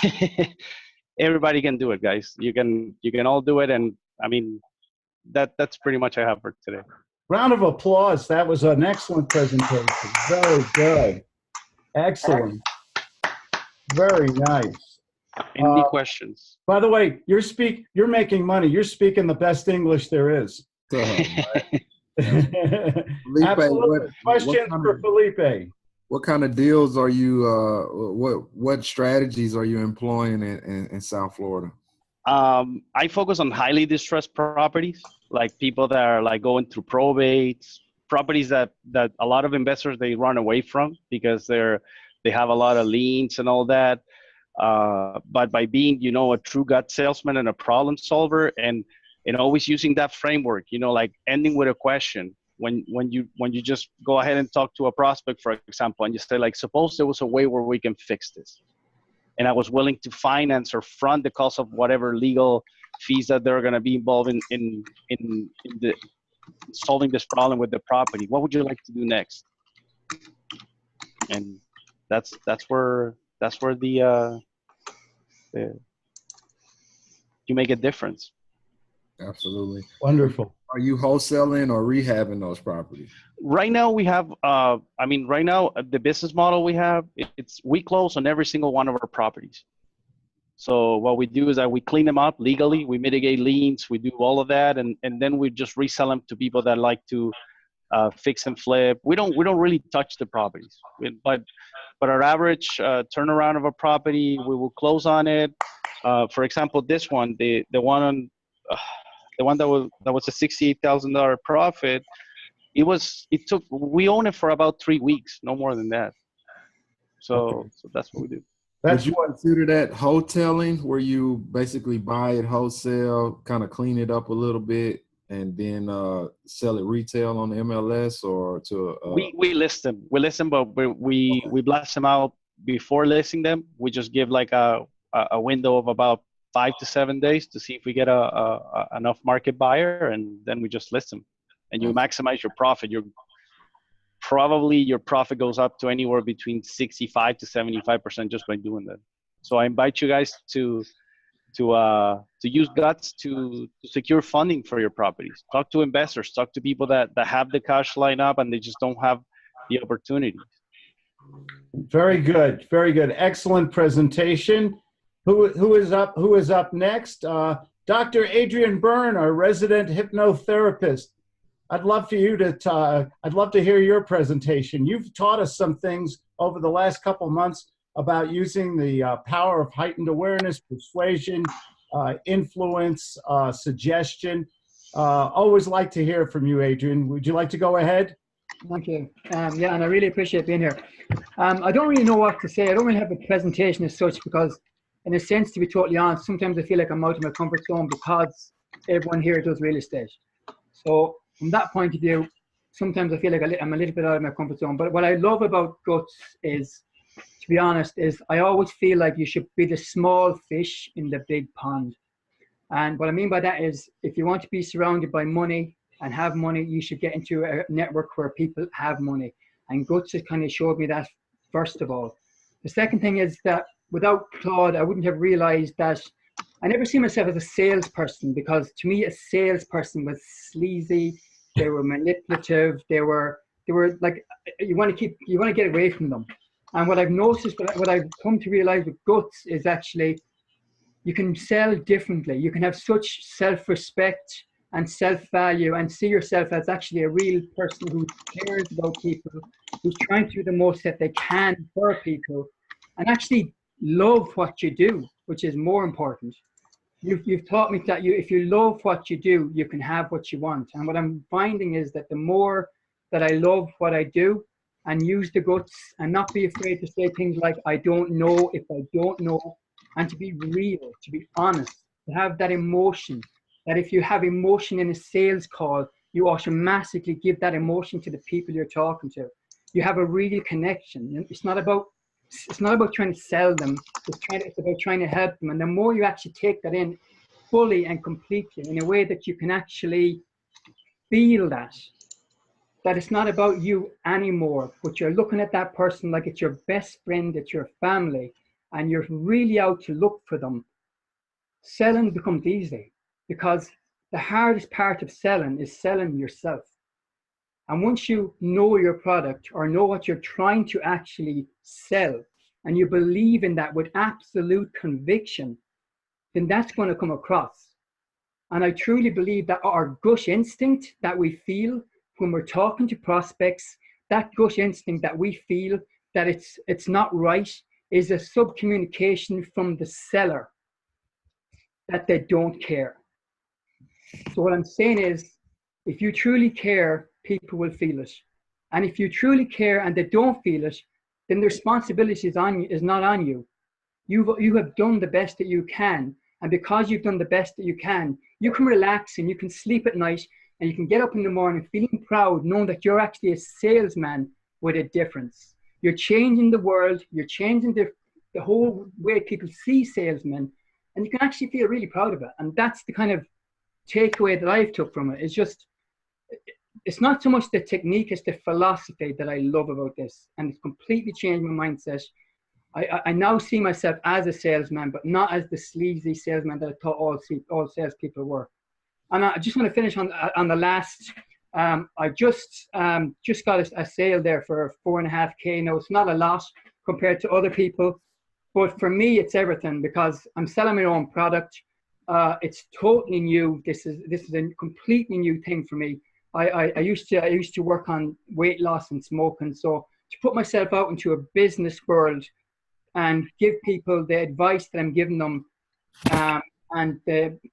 Everybody can do it, guys. You can all do it, and I mean, that's pretty much I have for today.
Round of applause. That was an excellent presentation. Very good. Excellent. Very nice.
Any questions?
By the way, you're making money. You're speaking the best English there is. Absolutely. Questions for Felipe?
What kind of deals are you, what strategies are you employing in South Florida?
I focus on highly distressed properties, like people that are like going through probates, properties that a lot of investors, they run away from because they have a lot of liens and all that. But by being, you know, a true gut salesman and a problem solver, and always using that framework, you know, like ending with a question. When you just go ahead and talk to a prospect, for example, and you say, like, suppose there was a way where we can fix this, and I was willing to finance or front the cost of whatever legal fees that they're going to be involved in the solving this problem with the property. What would you like to do next? And that's where the you make a difference.
Absolutely.
Wonderful.
Are you wholesaling or rehabbing those properties?
Right now we have, right now the business model we have, we close on every single one of our properties. So what we do is that we clean them up legally, we mitigate liens, we do all of that, and then we just resell them to people that like to fix and flip. We don't really touch the properties, but our average turnaround of a property, we will close on it. For example, this one, the one that was a $68,000 profit. We own it for about 3 weeks, no more than that. So that's what we do.
Would you consider that wholesaling, where you basically buy it wholesale, kind of clean it up a little bit, and then sell it retail on the MLS or to?
We list them. We list them, but we blast them out before listing them. We just give like a window of about 5 to 7 days to see if we get enough market buyer, and then we just list them. And you maximize your profit. Your profit goes up to anywhere between 65 to 75% just by doing that. So I invite you guys to use guts to secure funding for your properties. Talk to investors. Talk to people that have the cash line up and they just don't have the opportunity.
Very good. Very good. Excellent presentation. Who is up next? Dr. Adrian Byrne, our resident hypnotherapist. I'd love for you to I'd love to hear your presentation. You've taught us some things over the last couple months about using the power of heightened awareness, persuasion, influence, suggestion. Always like to hear from you, Adrian. Would you like to go ahead?
Thank you. Yeah, and I really appreciate being here. I don't really know what to say. I don't really have a presentation as such because, in a sense, to be totally honest, sometimes I feel like I'm out of my comfort zone because everyone here does real estate. So from that point of view, sometimes I feel like I'm a little bit out of my comfort zone. But what I love about guts is, to be honest, is I always feel like you should be the small fish in the big pond. And what I mean by that is, if you want to be surrounded by money and have money, you should get into a network where people have money. And guts has kind of showed me that, first of all. The second thing is that without Claude, I wouldn't have realized that I never see myself as a salesperson, because to me, a salesperson was sleazy. They were manipulative. They were like, you want to get away from them. And what I've noticed, what I've come to realize with guts is actually you can sell differently. You can have such self-respect and self-value and see yourself as actually a real person who cares about people, who's trying to do the most that they can for people, and actually love what you do, which is more important. you've taught me that if you love what you do, you can have what you want. And what I'm finding is that the more that I love what I do and use the guts and not be afraid to say things like, I don't know if I don't know, and to be real, to be honest, to have that emotion, that if you have emotion in a sales call, you automatically give that emotion to the people you're talking to. You have a real connection. It's not about trying to sell them. It's about trying to help them. And the more you actually take that in fully and completely in a way that you can actually feel that it's not about you anymore, but you're looking at that person like it's your best friend, it's your family, and you're really out to look for them, selling becomes easy, because the hardest part of selling is selling yourself. And once you know your product or know what you're trying to actually sell, and you believe in that with absolute conviction, then that's going to come across. And I truly believe that our gut instinct that we feel when we're talking to prospects, that gut instinct that we feel that it's not right, is a sub-communication from the seller that they don't care. So what I'm saying is, if you truly care, people will feel it. And if you truly care and they don't feel it, then the responsibility is not on you. You have done the best that you can. And because you've done the best that you can relax and you can sleep at night and you can get up in the morning feeling proud, knowing that you're actually a salesman with a difference. You're changing the world. You're changing the whole way people see salesmen. And you can actually feel really proud of it. And that's the kind of takeaway that I've took from it. It's not so much the technique as the philosophy that I love about this. And it's completely changed my mindset. I now see myself as a salesman, but not as the sleazy salesman that I thought all salespeople were. And I just want to finish on the last. I just got a sale there for $4.5K. Now it's not a lot compared to other people, but for me it's everything, because I'm selling my own product. It's totally new. This is a completely new thing for me. I used to work on weight loss and smoking, so to put myself out into a business world and give people the advice that I'm giving them, and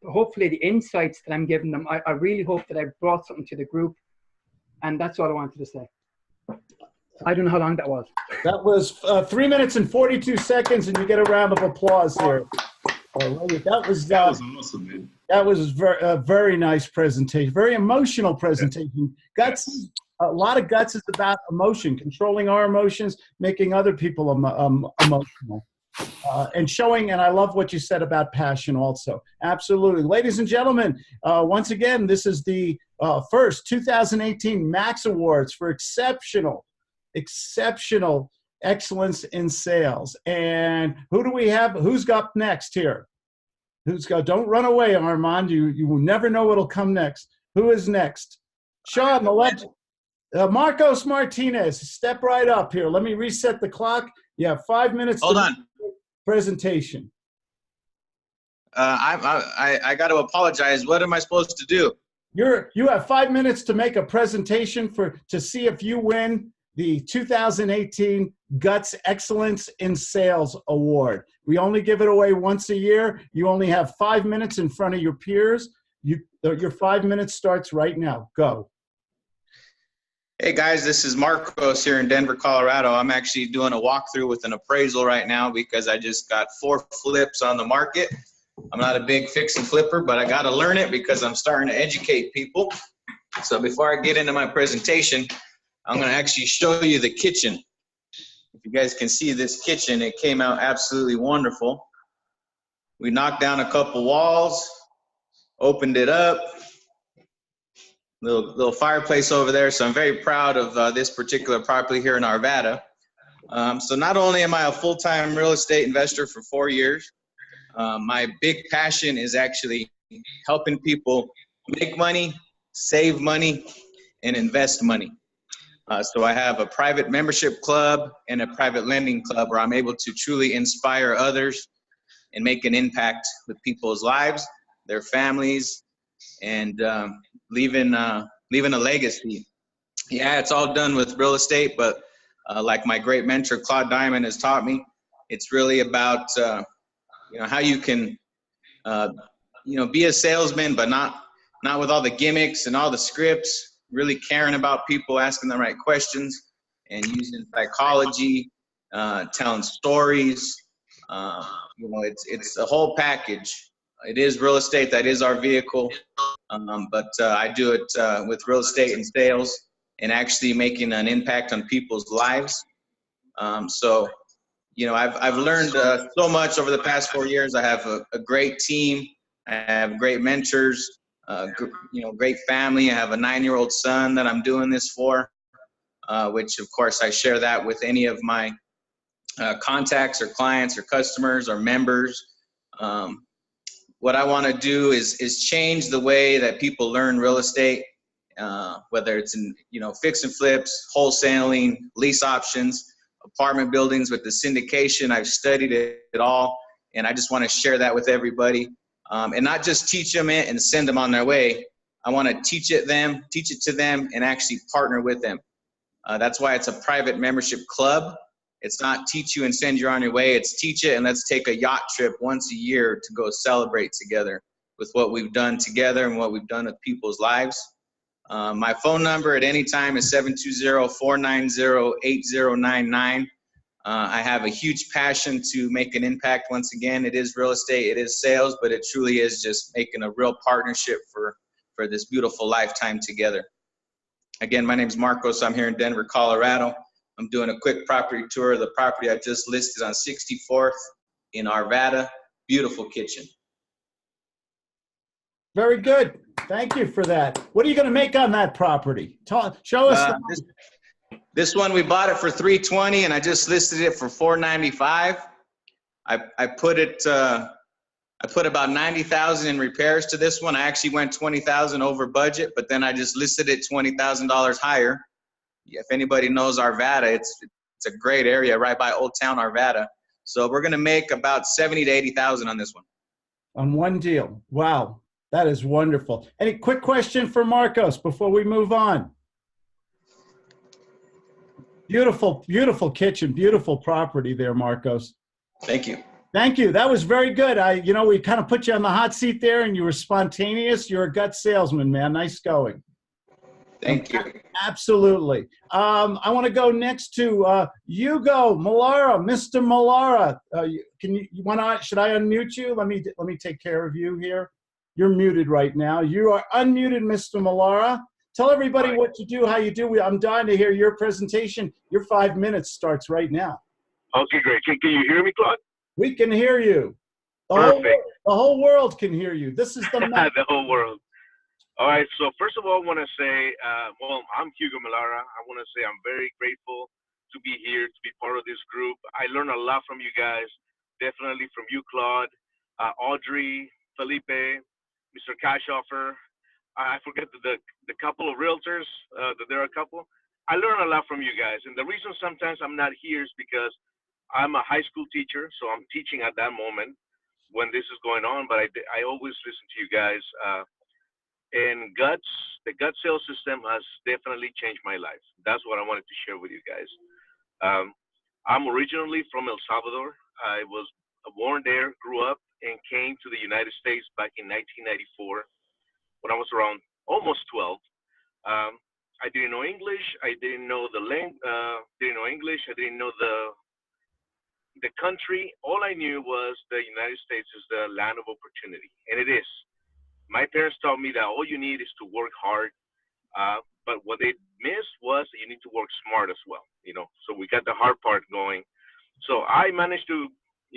hopefully the insights that I'm giving them, I really hope that I brought something to the group, and that's all I wanted to say. I don't know how long that was.
That was 3 minutes and 42 seconds, and you get a round of applause here. That was
awesome, man.
That was a very nice presentation, very emotional presentation. Guts, a lot of Guts is about emotion, controlling our emotions, making other people emotional, and showing. And I love what you said about passion also. Absolutely. Ladies and gentlemen, once again, this is the first 2018 Max Awards for exceptional excellence in sales. And who do we have? Who's got next here? Don't run away, Armand. You will never know what'll come next. Who is next? Sean, the legend. Marcos Martinez, step right up here. Let me reset the clock. You have 5 minutes.
Hold on.
Presentation.
I got to apologize. What am I supposed to do?
You have 5 minutes to make a presentation to see if you win the 2018 Guts Excellence in Sales Award. We only give it away once a year. You only have 5 minutes in front of your peers. Your 5 minutes starts right now. Go.
Hey guys, this is Marcos here in Denver, Colorado. I'm actually doing a walkthrough with an appraisal right now because I just got 4 flips on the market. I'm not a big fix and flipper, but I got to learn it because I'm starting to educate people. So before I get into my presentation, I'm going to actually show you the kitchen. If you guys can see this kitchen, it came out absolutely wonderful. We knocked down a couple walls, opened it up. Little fireplace over there. So I'm very proud of this particular property here in Arvada. So not only am I a full-time real estate investor for 4 years, my big passion is actually helping people make money, save money, and invest money. So I have a private membership club and a private lending club where I'm able to truly inspire others and make an impact with people's lives, their families, and leaving a legacy. Yeah, it's all done with real estate, but like my great mentor Claude Diamond has taught me, it's really about how you can be a salesman, but not with all the gimmicks and all the scripts, really caring about people, asking the right questions, and using psychology, telling stories. It's a whole package. It is real estate. That is our vehicle. But I do it with real estate and sales and actually making an impact on people's lives. I've learned so much over the past 4 years. I have a great team. I have great mentors, great family. I have a 9-year-old son that I'm doing this for, which of course I share that with any of my contacts or clients or customers or members. What I want to do is change the way that people learn real estate, whether it's in fix and flips, wholesaling, lease options, apartment buildings with the syndication. I've studied it all, and I just want to share that with everybody, and not just teach them it and send them on their way. I want to teach it to them, and actually partner with them. That's why it's a private membership club. It's not teach you and send you on your way. It's teach it and let's take a yacht trip once a year to go celebrate together with what we've done together and what we've done with people's lives. My phone number at any time is 720-490-8099. I have a huge passion to make an impact. Once again, it is real estate, it is sales, but it truly is just making a real partnership for this beautiful lifetime together. Again, my name is Marcos. I'm here in Denver, Colorado. I'm doing a quick property tour of the property I just listed on 64th in Arvada. Beautiful kitchen.
Very good. Thank you for that. What are you going to make on that property? Show us.
This one, we bought it for $320, and I just listed it for $495. I put about $90,000 in repairs to this one. I actually went $20,000 over budget, but then I just listed it $20,000 higher. If anybody knows Arvada, it's a great area right by Old Town Arvada. So we're going to make about $70,000 to $80,000 on this one. On
one deal. Wow. That is wonderful. Any quick question for Marcos before we move on? Beautiful, beautiful kitchen, beautiful property there, Marcos.
Thank you.
Thank you. That was very good. We kind of put you on the hot seat there, and you were spontaneous. You're a gut salesman, man. Nice going.
Thank you.
Absolutely. I want to go next to Hugo Malara, Mr. Malara. Should I unmute you? Let me take care of you here. You're muted right now. You are unmuted, Mr. Malara. Tell everybody what you do, how you do. I'm dying to hear your presentation. Your 5 minutes starts right now.
Okay, great. Can you hear me, Claude?
We can hear you.
Perfect.
The whole world can hear you. This is the
the whole world. All right. So first of all, I want to say, I'm Hugo Malara. I want to say I'm very grateful to be here, to be part of this group. I learned a lot from you guys, definitely from you, Claude, Audrey, Felipe, Mr. Cashoffer. I forget the couple of realtors, that there are a couple. I learned a lot from you guys. And the reason sometimes I'm not here is because I'm a high school teacher, so I'm teaching at that moment when this is going on, but I always listen to you guys. And the gut sales system has definitely changed my life. That's what I wanted to share with you guys. I'm originally from El Salvador. I was born there, grew up, and came to the United States back in 1994 when I was around almost 12. I didn't know English. I didn't know didn't know English. I didn't know the country. All I knew was the United States is the land of opportunity, and it is. My parents taught me that all you need is to work hard, but what they missed was that you need to work smart as well, so we got the hard part going. So I managed to,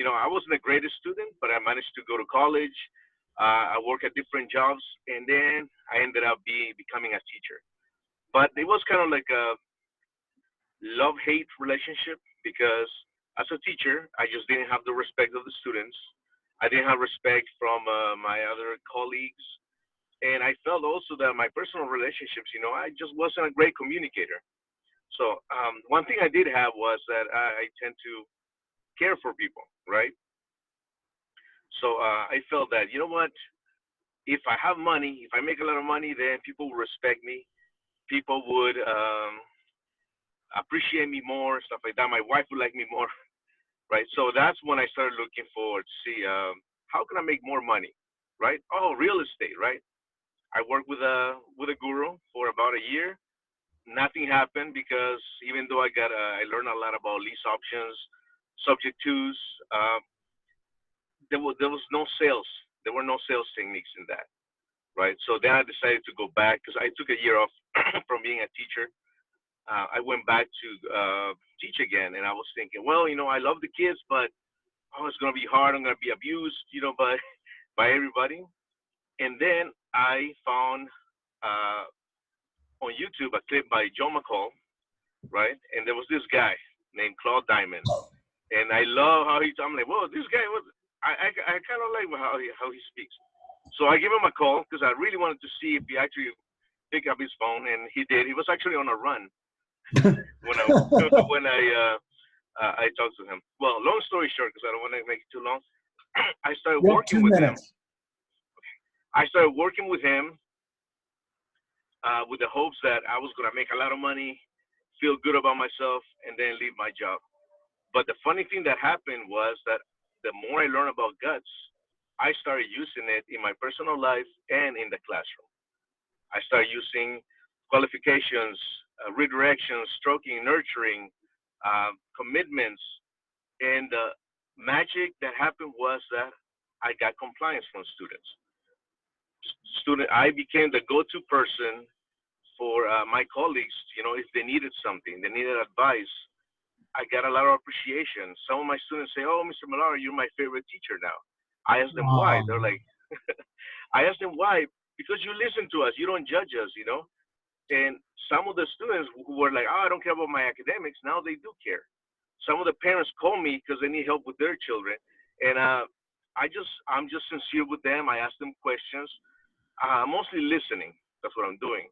I wasn't the greatest student, but I managed to go to college. I worked at different jobs, and then I ended up becoming a teacher. But it was kind of like a love-hate relationship, because as a teacher, I just didn't have the respect of the students. I didn't have respect from my other colleagues. And I felt also that my personal relationships, I just wasn't a great communicator. So one thing I did have was that I tend to care for people, right? So I felt that, you know what, if I have money, if I make a lot of money, then people will respect me. People would appreciate me more, stuff like that. My wife would like me more, right? So that's when I started looking forward to see how can I make more money? right? Oh, real estate, right? I worked with a guru for about a year. Nothing happened because even though I learned a lot about lease options, subject twos. There was no sales. There were no sales techniques in that, right? So then I decided to go back because I took a year off from being a teacher. I went back to teach again, and I was thinking, well, I love the kids, but it's gonna be hard. I'm gonna be abused, by by everybody. And then I found on YouTube a clip by Joe McCall, right? And there was this guy named Claude Diamond, and I love how I'm like, whoa, this guy was. I kind of like how he speaks. So I gave him a call because I really wanted to see if he actually picked up his phone, and he did. He was actually on a run when I talked to him. Well, long story short, because I don't want to make it too long, I started
You have
working
2
with
minutes.
him. I started working with him with the hopes that I was gonna make a lot of money, feel good about myself, and then leave my job. But the funny thing that happened was that the more I learned about guts, I started using it in my personal life and in the classroom. I started using qualifications, redirections, stroking, nurturing, commitments. And the magic that happened was that I got compliance from students. I became the go-to person for my colleagues, if they needed something, they needed advice. I got a lot of appreciation. Some of my students say, "Oh, Mr. Millar, you're my favorite teacher now." I asked them why. They're like, I asked them why, because you listen to us, you don't judge us. And some of the students who were like, "Oh, I don't care about my academics," now they do care. Some of the parents call me because they need help with their children, and I'm just sincere with them. I ask them questions, mostly listening. That's what I'm doing.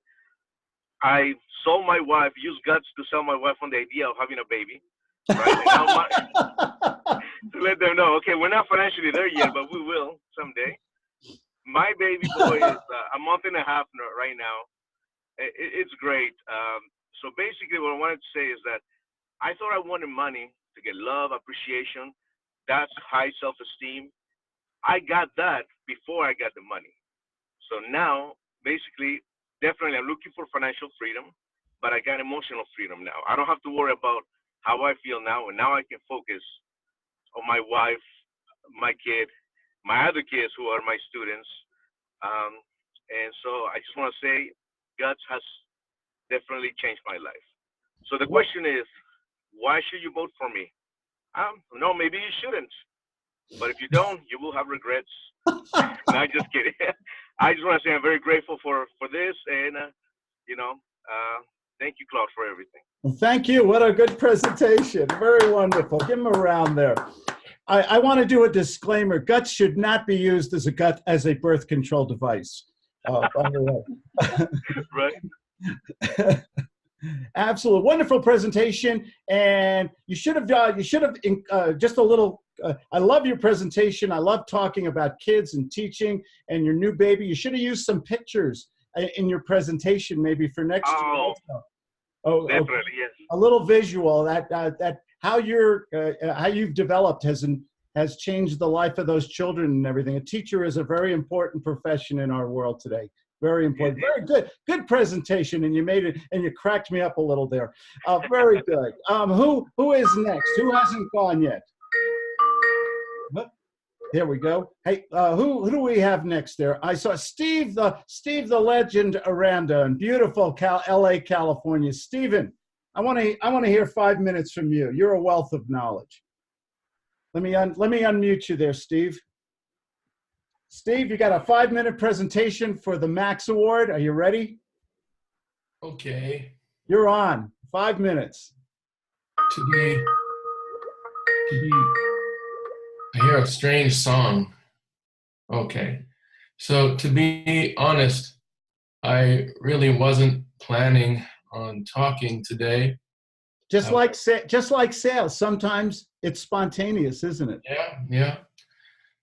I sold my wife, used guts to sell my wife on the idea of having a baby, right? And now to let them know, okay, we're not financially there yet, but we will someday. My baby boy is a month and a half right now. It's great. So basically, what I wanted to say is that I thought I wanted money to get love, appreciation. That's high self-esteem. I got that before I got the money. So now, basically, definitely I'm looking for financial freedom, but I got emotional freedom now. I don't have to worry about how I feel now, and now I can focus on my wife, my kid, my other kids who are my students. And so I just want to say, Guts has definitely changed my life. So the question is, why should you vote for me? No, maybe you shouldn't. But if you don't, you will have regrets. Not just kidding. I just want to say I'm very grateful for this, and thank you, Claude, for everything.
Well, thank you. What a good presentation. Very wonderful. Give him a round there. I want to do a disclaimer. Guts should not be used as a birth control device. By the way.
Right.
Absolute wonderful presentation, and you should have just a little. I love your presentation. I love talking about kids and teaching and your new baby. You should have used some pictures in your presentation, maybe for next year. Also. Oh,
definitely,
okay.
yes.
A little visual that how you've developed has changed the life of those children and everything. A teacher is a very important profession in our world today. Very important. Very good presentation, and you made it, and you cracked me up a little there. Very good. Who is next? Who hasn't gone yet? There we go. Hey, who do we have next there? I saw Steve the Legend Aranda in beautiful LA, California. Steven, I want to hear 5 minutes from you. You're a wealth of knowledge. Let me unmute you there, Steve. Steve, you got a 5-minute presentation for the Max Award. Are you ready?
Okay.
You're on. 5 minutes.
I hear a strange song. Okay. So to be honest, I really wasn't planning on talking today.
Just like sales, sometimes it's spontaneous, isn't it?
Yeah.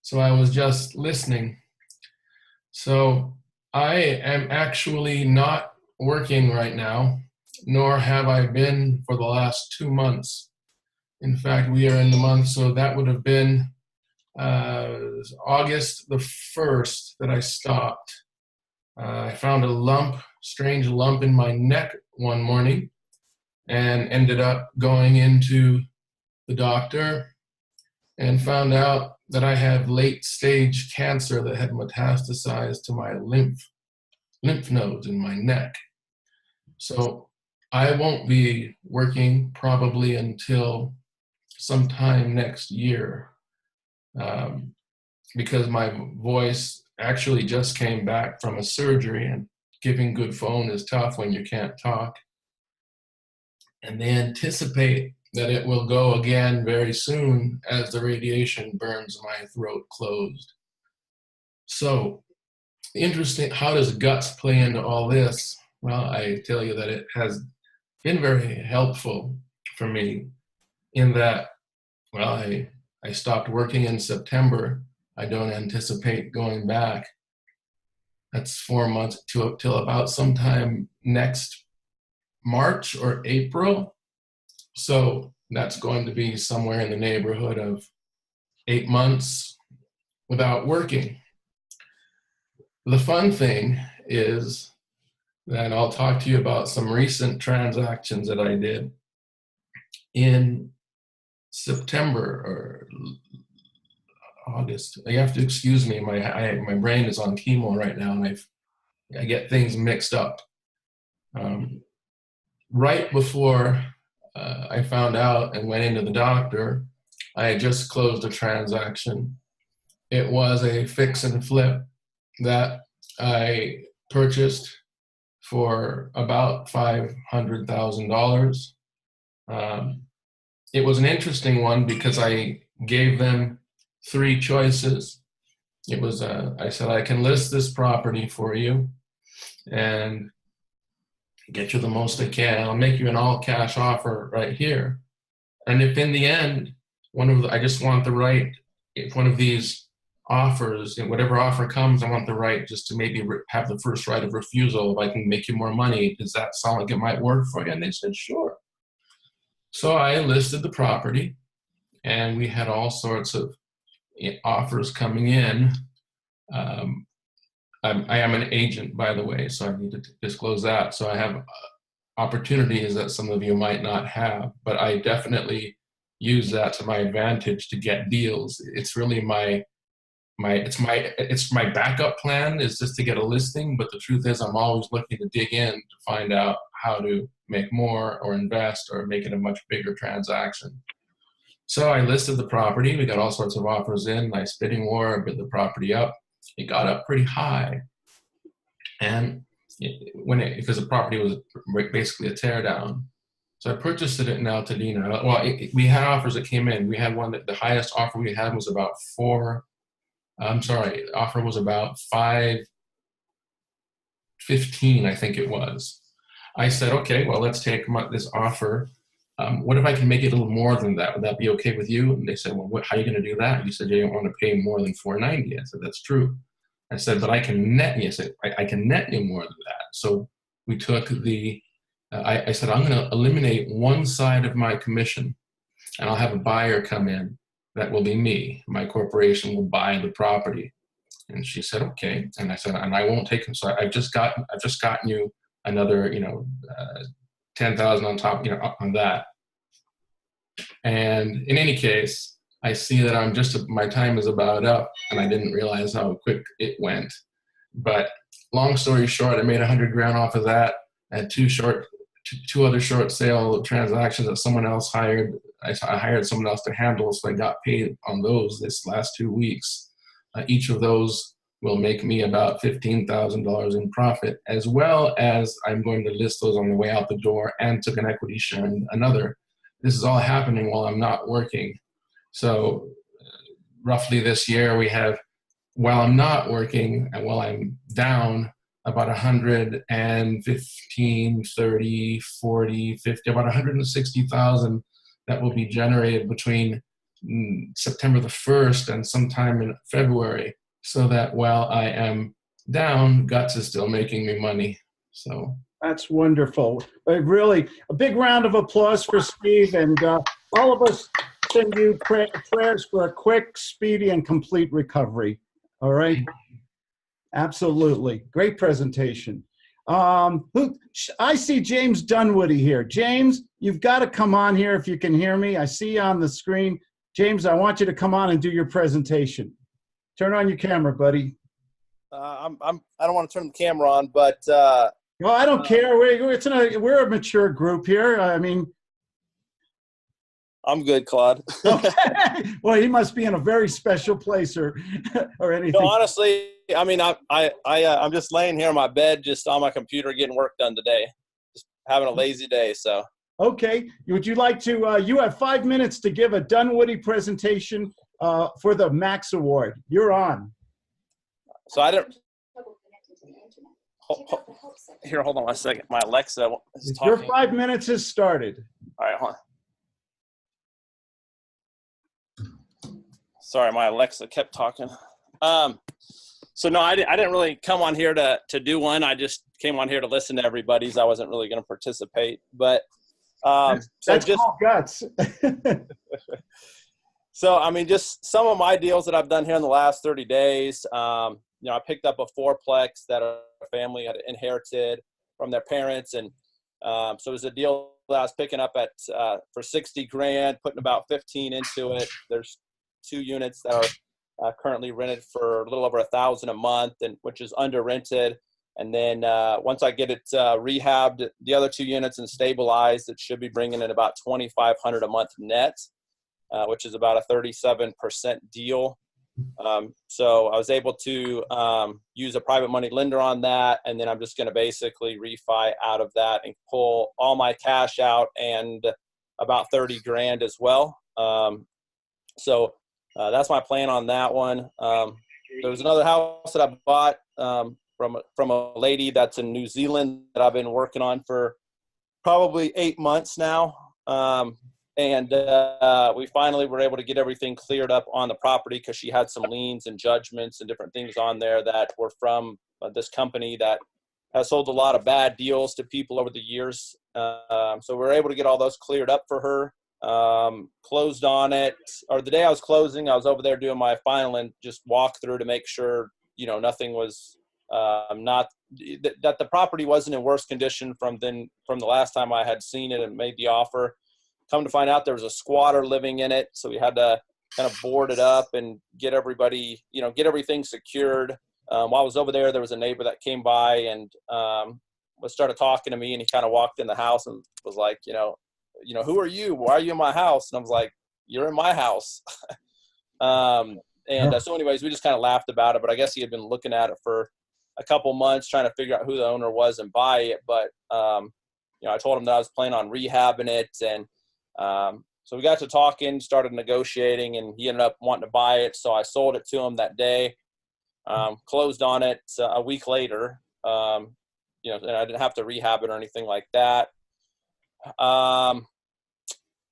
So I was just listening. So I am actually not working right now, nor have I been for the last 2 months. In fact, we are in the month, so that would have been was August the 1st that I stopped. I found a strange lump in my neck one morning and ended up going into the doctor and found out that I have late stage cancer that had metastasized to my lymph nodes in my neck. So I won't be working probably until sometime next year, because my voice actually just came back from a surgery, and giving good phone is tough when you can't talk. And they anticipate that it will go again very soon as the radiation burns my throat closed. So interesting, how does guts play into all this? Well, I tell you that it has been very helpful for me in that, well, I stopped working in September. I don't anticipate going back. That's 4 months till about sometime next March or April. So that's going to be somewhere in the neighborhood of 8 months without working. The fun thing is that I'll talk to you about some recent transactions that I did in September or August. You have to excuse me. My brain is on chemo right now, and I get things mixed up. Right before I found out and went into the doctor, I had just closed a transaction. It was a fix and flip that I purchased for about $500,000. It was an interesting one because I gave them 3 choices. It was, I said, I can list this property for you and get you the most I can. I'll make you an all cash offer right here. And if in the end, I just want the right, if one of these offers, whatever offer comes, I want the right just to maybe have the first right of refusal. If I can make you more money, does that sound like it might work for you? And they said, sure. So I listed the property, and we had all sorts of offers coming in. I am an agent, by the way, so I need to disclose that. So I have opportunities that some of you might not have, but I definitely use that to my advantage to get deals. It's really my backup plan is just to get a listing, but the truth is I'm always looking to dig in to find out how to make more or invest or make it a much bigger transaction. So I listed the property. We got all sorts of offers in. Nice bidding war, bid the property up. It got up pretty high. And because the property was basically a tear down. So I purchased it in Altadena. Well, we had offers that came in. We had one that the highest offer we had was about the offer was about 515, I think it was. I said, okay, well, let's take this offer. What if I can make it a little more than that? Would that be okay with you? And they said, well, how are you going to do that? You said, you don't want to pay more than $490. I said, that's true. I said, but I can net you. I said, I can net you more than that. So we took I said, I'm going to eliminate one side of my commission, and I'll have a buyer come in. That will be me. My corporation will buy the property. And she said, okay. And I said, and I won't take them. So I've just gotten you another, 10,000 on top, up on that. And in any case, I see that my time is about up, and I didn't realize how quick it went. But long story short, I made $100,000 off of that. I had two other short sale transactions that someone else hired. I hired someone else to handle, so I got paid on those this last 2 weeks. Each of those will make me about $15,000 in profit, as well as I'm going to list those on the way out the door and took an equity share in another. This is all happening while I'm not working. So roughly this year we have, while I'm not working and while I'm down, about 115, 30, 40, 50, about 160,000 that will be generated between September the 1st and sometime in February, so that while I am down, Guts is still making me money. So
that's wonderful. Really, a big round of applause for Steve, and all of us send you prayers for a quick, speedy, and complete recovery. All right? Absolutely. Great presentation. I see James Dunwoody here. James, you've got to come on here if you can hear me. I see you on the screen. James, I want you to come on and do your presentation. Turn on your camera, buddy.
I don't want to turn the camera on, but
well, I don't care. We're a mature group here. I mean,
I'm good, Claude.
Okay. Well, he must be in a very special place or anything.
No, honestly, I mean, I'm just laying here on my bed, just on my computer, getting work done today. Just having a lazy day. So.
Okay. Would you like to? You have 5 minutes to give a Dunwoody presentation for the Max Award. You're on.
So I don't. Here, hold on one second. My Alexa is talking.
Your 5 minutes has started.
All right, hold on. Sorry, my Alexa kept talking. So no, I didn't really come on here to do one. I just came on here to listen to everybody's. I wasn't really going to participate, but
that's called guts.
So I mean, just some of my deals that I've done here in the last 30 days. I picked up a fourplex that a family had inherited from their parents, and so it was a deal that I was picking up at for 60 grand, putting about 15 into it. There's 2 units that are currently rented for a little over $1,000 a month, and which is under rented. And then once I get it rehabbed, the other 2 units and stabilized, it should be bringing in about $2,500 a month net, which is about a 37% deal. So I was able to use a private money lender on that, and then I'm just going to basically refi out of that and pull all my cash out and about 30 grand as well. So that's my plan on that one. There was another house that I bought from a lady that's in New Zealand that I've been working on for probably 8 months now. And we finally were able to get everything cleared up on the property because she had some liens and judgments and different things on there that were from this company that has sold a lot of bad deals to people over the years. So we were able to get all those cleared up for her. Closed on it, or the day I was closing, I was over there doing my final and just walk through to make sure, nothing was that the property wasn't in worse condition from the last time I had seen it and made the offer. Come to find out there was a squatter living in it. So we had to kind of board it up and get everybody, get everything secured. While I was over there, there was a neighbor that came by and started talking to me, and he kind of walked in the house and was like, who are you? Why are you in my house? And I was like, you're in my house. So anyways, we just kind of laughed about it, but I guess he had been looking at it for a couple months trying to figure out who the owner was and buy it. But, I told him that I was planning on rehabbing it. And so we got to talking, started negotiating, and he ended up wanting to buy it. So I sold it to him that day, closed on it a week later, and I didn't have to rehab it or anything like that.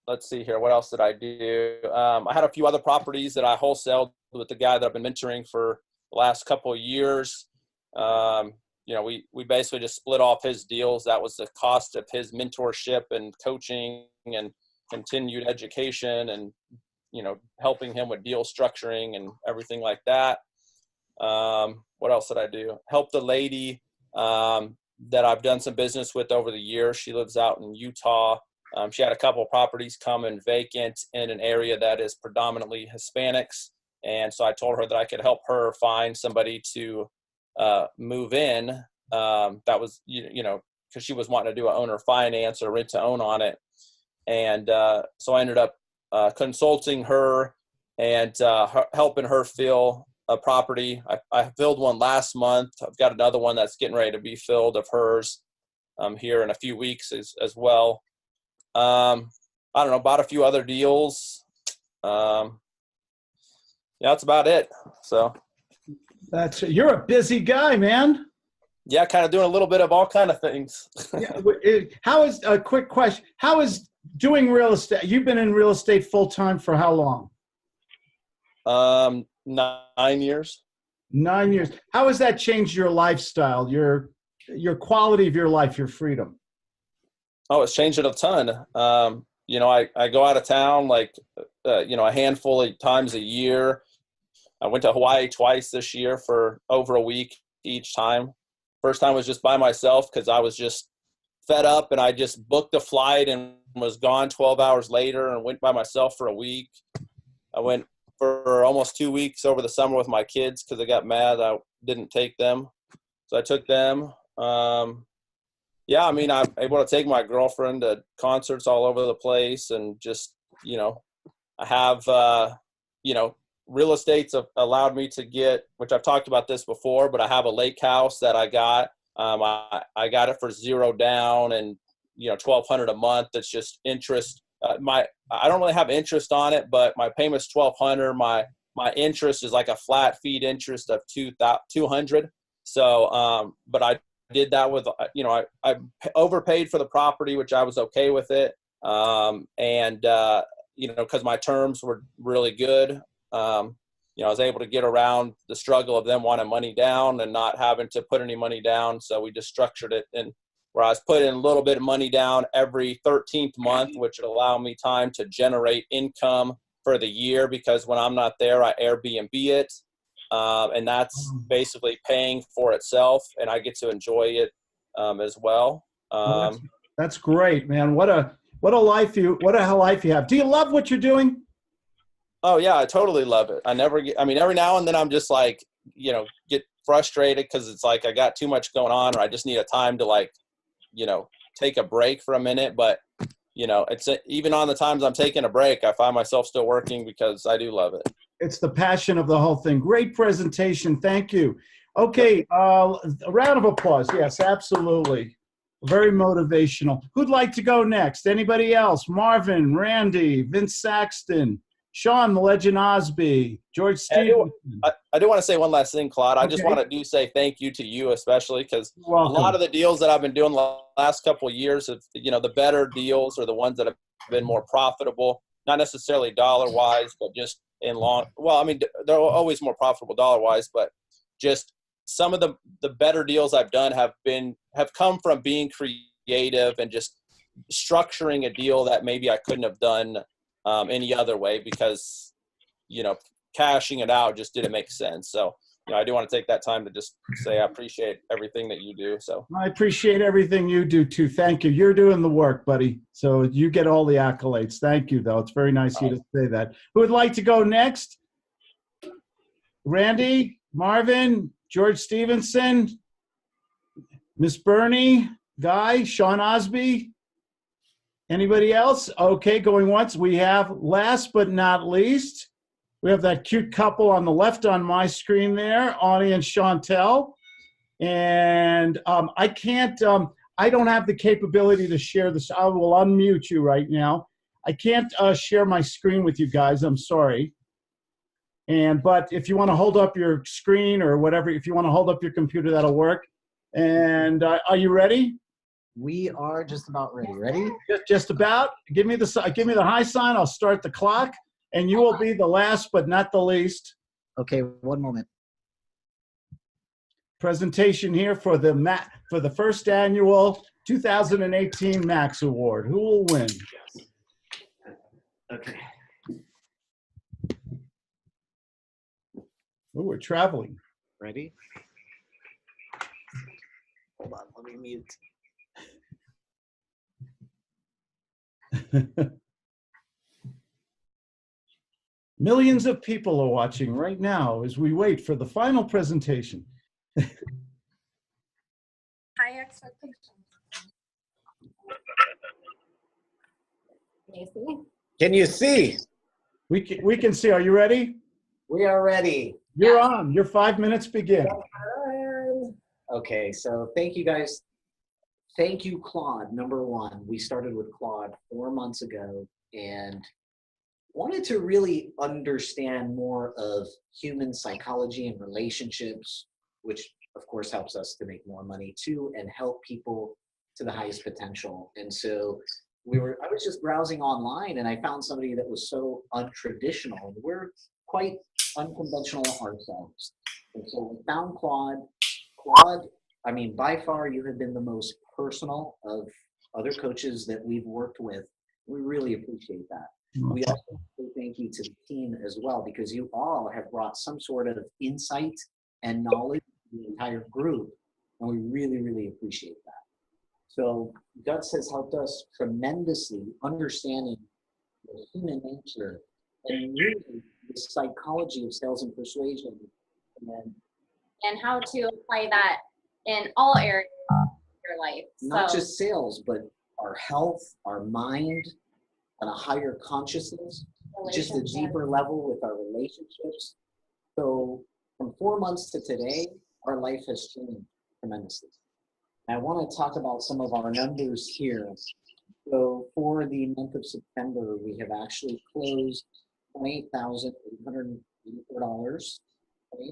Let's see here. What else did I do? I had a few other properties that I wholesaled with the guy that I've been mentoring for the last couple of years. We basically just split off his deals. That was the cost of his mentorship and coaching and continued education and, helping him with deal structuring and everything like that. What else did I do? Helped the lady that I've done some business with over the years. She lives out in Utah. She had a couple of properties come in vacant in an area that is predominantly Hispanics. And so I told her that I could help her find somebody to move in. That was, because she was wanting to do an owner finance or rent to own on it. And so I ended up consulting her and helping her fill a property. I filled one last month. I've got another one that's getting ready to be filled of hers here in a few weeks as well. I don't know, bought a few other deals. That's about it. So
you're a busy guy, man.
Yeah, kind of doing a little bit of all kind of things.
How is a quick question? How is doing real estate? You've been in real estate full time for how long?
9 years.
9 years. How has that changed your lifestyle, your quality of your life, your freedom?
Oh, it's changed it a ton. I go out of town like a handful of times a year. I went to Hawaii twice this year for over a week each time. First time was just by myself because I was just fed up, and I just booked a flight and was gone 12 hours later and went by myself for a week. I went for almost 2 weeks over the summer with my kids because I got mad I didn't take them. So I took them. Yeah, I mean, I'm able to take my girlfriend to concerts all over the place, and just, I have, real estate's allowed me to get, which I've talked about this before, but I have a lake house that I got. I got it for $0 down and, $1,200 a month. That's just interest. I don't really have interest on it, but my payment's $1,200. My interest is like a flat fee interest of $200. So, but I did that with, I overpaid for the property, which I was okay with it. Because my terms were really good. I was able to get around the struggle of them wanting money down and not having to put any money down. So we just structured it and where I was putting a little bit of money down every 13th month, which would allow me time to generate income for the year, because when I'm not there, I Airbnb it. And that's basically paying for itself, and I get to enjoy it as well.
That's great, man. What a life you have. Do you love what you're doing?
Oh yeah, I totally love it. Every now and then I'm just like, get frustrated because it's like I got too much going on, or I just need a time to take a break for a minute. But even on the times I'm taking a break, I find myself still working because I do love it.
It's the passion of the whole thing. Great presentation. Thank you. Okay, a round of applause. Yes, absolutely. Very motivational. Who'd like to go next? Anybody else? Marvin, Randy, Vince Saxton, Sean, the Legend Osby, George Stevenson.
I do want to say one last thing, Claude. I just want to say thank you to you, especially because a lot of the deals that I've been doing the last couple of years, the better deals are the ones that have been more profitable, not necessarily dollar-wise, but just they're always more profitable dollar-wise, but just some of the better deals I've done have come from being creative and just structuring a deal that maybe I couldn't have done any other way, because cashing it out just didn't make sense. So I do want to take that time to just say I appreciate everything that you do. So
I appreciate everything you do too. Thank you. You're doing the work, buddy. So you get all the accolades. Thank you, though. It's very nice of you to say that. Who would like to go next? Randy, Marvin, George Stevenson, Miss Bernie, Guy, Sean Osby. Anybody else? Okay, going once. We have, last but not least, we have that cute couple on the left on my screen there, Ani and Chantel. And I can't, I don't have the capability to share this. I will unmute you right now. I can't share my screen with you guys. I'm sorry. But if you want to hold up your screen or whatever, if you want to hold up your computer, that'll work. And are you ready?
We are just about ready. Ready?
Just about. Give me the high sign. I'll start the clock, and you will be the last but not the least.
Okay, one moment.
Presentation here for the first annual 2018 Max Award. Who will win?
Okay.
Oh, we're traveling.
Ready? Hold on, let me mute.
Millions of people are watching right now as we wait for the final presentation.
High expectations. Can you see?
Can you see?
We can see. Are you ready?
We are ready.
You're on. Your 5 minutes begin.
Okay, so thank you guys. Thank you, Claude. Number one, we started with Claude 4 months ago and wanted to really understand more of human psychology and relationships, which of course helps us to make more money too and help people to the highest potential. And so I was just browsing online and I found somebody that was so untraditional. We're quite unconventional ourselves. And so we found Claude. Claude, I mean, by far you have been the most personal of other coaches that we've worked with. We really appreciate that. We also say thank you to the team as well, because you all have brought some sort of insight and knowledge to the entire group, and we really, really appreciate that. So Guts has helped us tremendously understanding the human nature and really the psychology of sales and persuasion,
and how to apply that in all areas of your life.
not
So,
just sales, but our health, our mind, on a higher consciousness, just a
relationships.
deeper level with our relationships. So from 4 months to today, our life has changed tremendously. And I want to talk about some of our numbers here. So for the month of September, we have actually closed $28,884.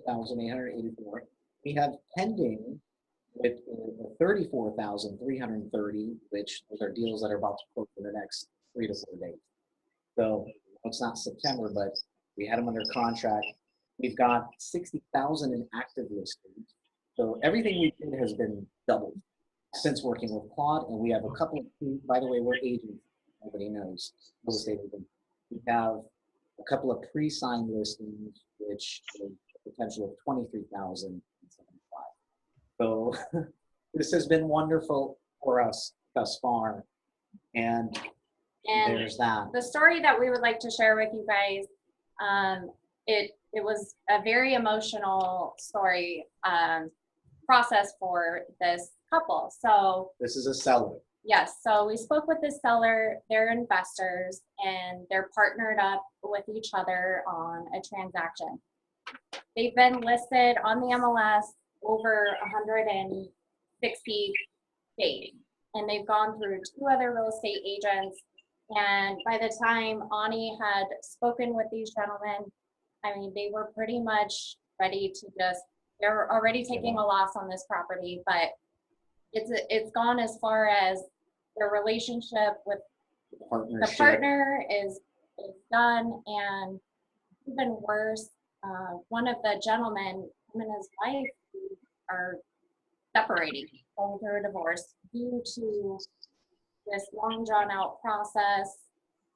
$28,884. We have pending with 34,330, which those are deals that are about to close in the next 3 to 4 days. So it's not September, but we had them under contract. We've got 60,000 in active listings. So everything we did has been doubled since working with Claude, and we have a couple of, by the way, we're agents, nobody knows, real estate agents. We have a couple of pre-signed listings, which is a potential of 23,075. So this has been wonderful for us thus far, and there's that.
The story that we would like to share with you guys, it was a very emotional story process for this couple. So
This is a seller.
yes, so we spoke with this seller, they're investors, and they're partnered up with each other on a transaction. They've been listed on the MLS over 160 days, and they've gone through 2 other real estate agents. And by the time Ani had spoken with these gentlemen, I mean, they were pretty much ready to just, they're already taking a loss on this property, but it's gone as far as their relationship with the partner is done. And even worse, one of the gentlemen, him and his wife, are separating, going through a divorce due to this long drawn out process.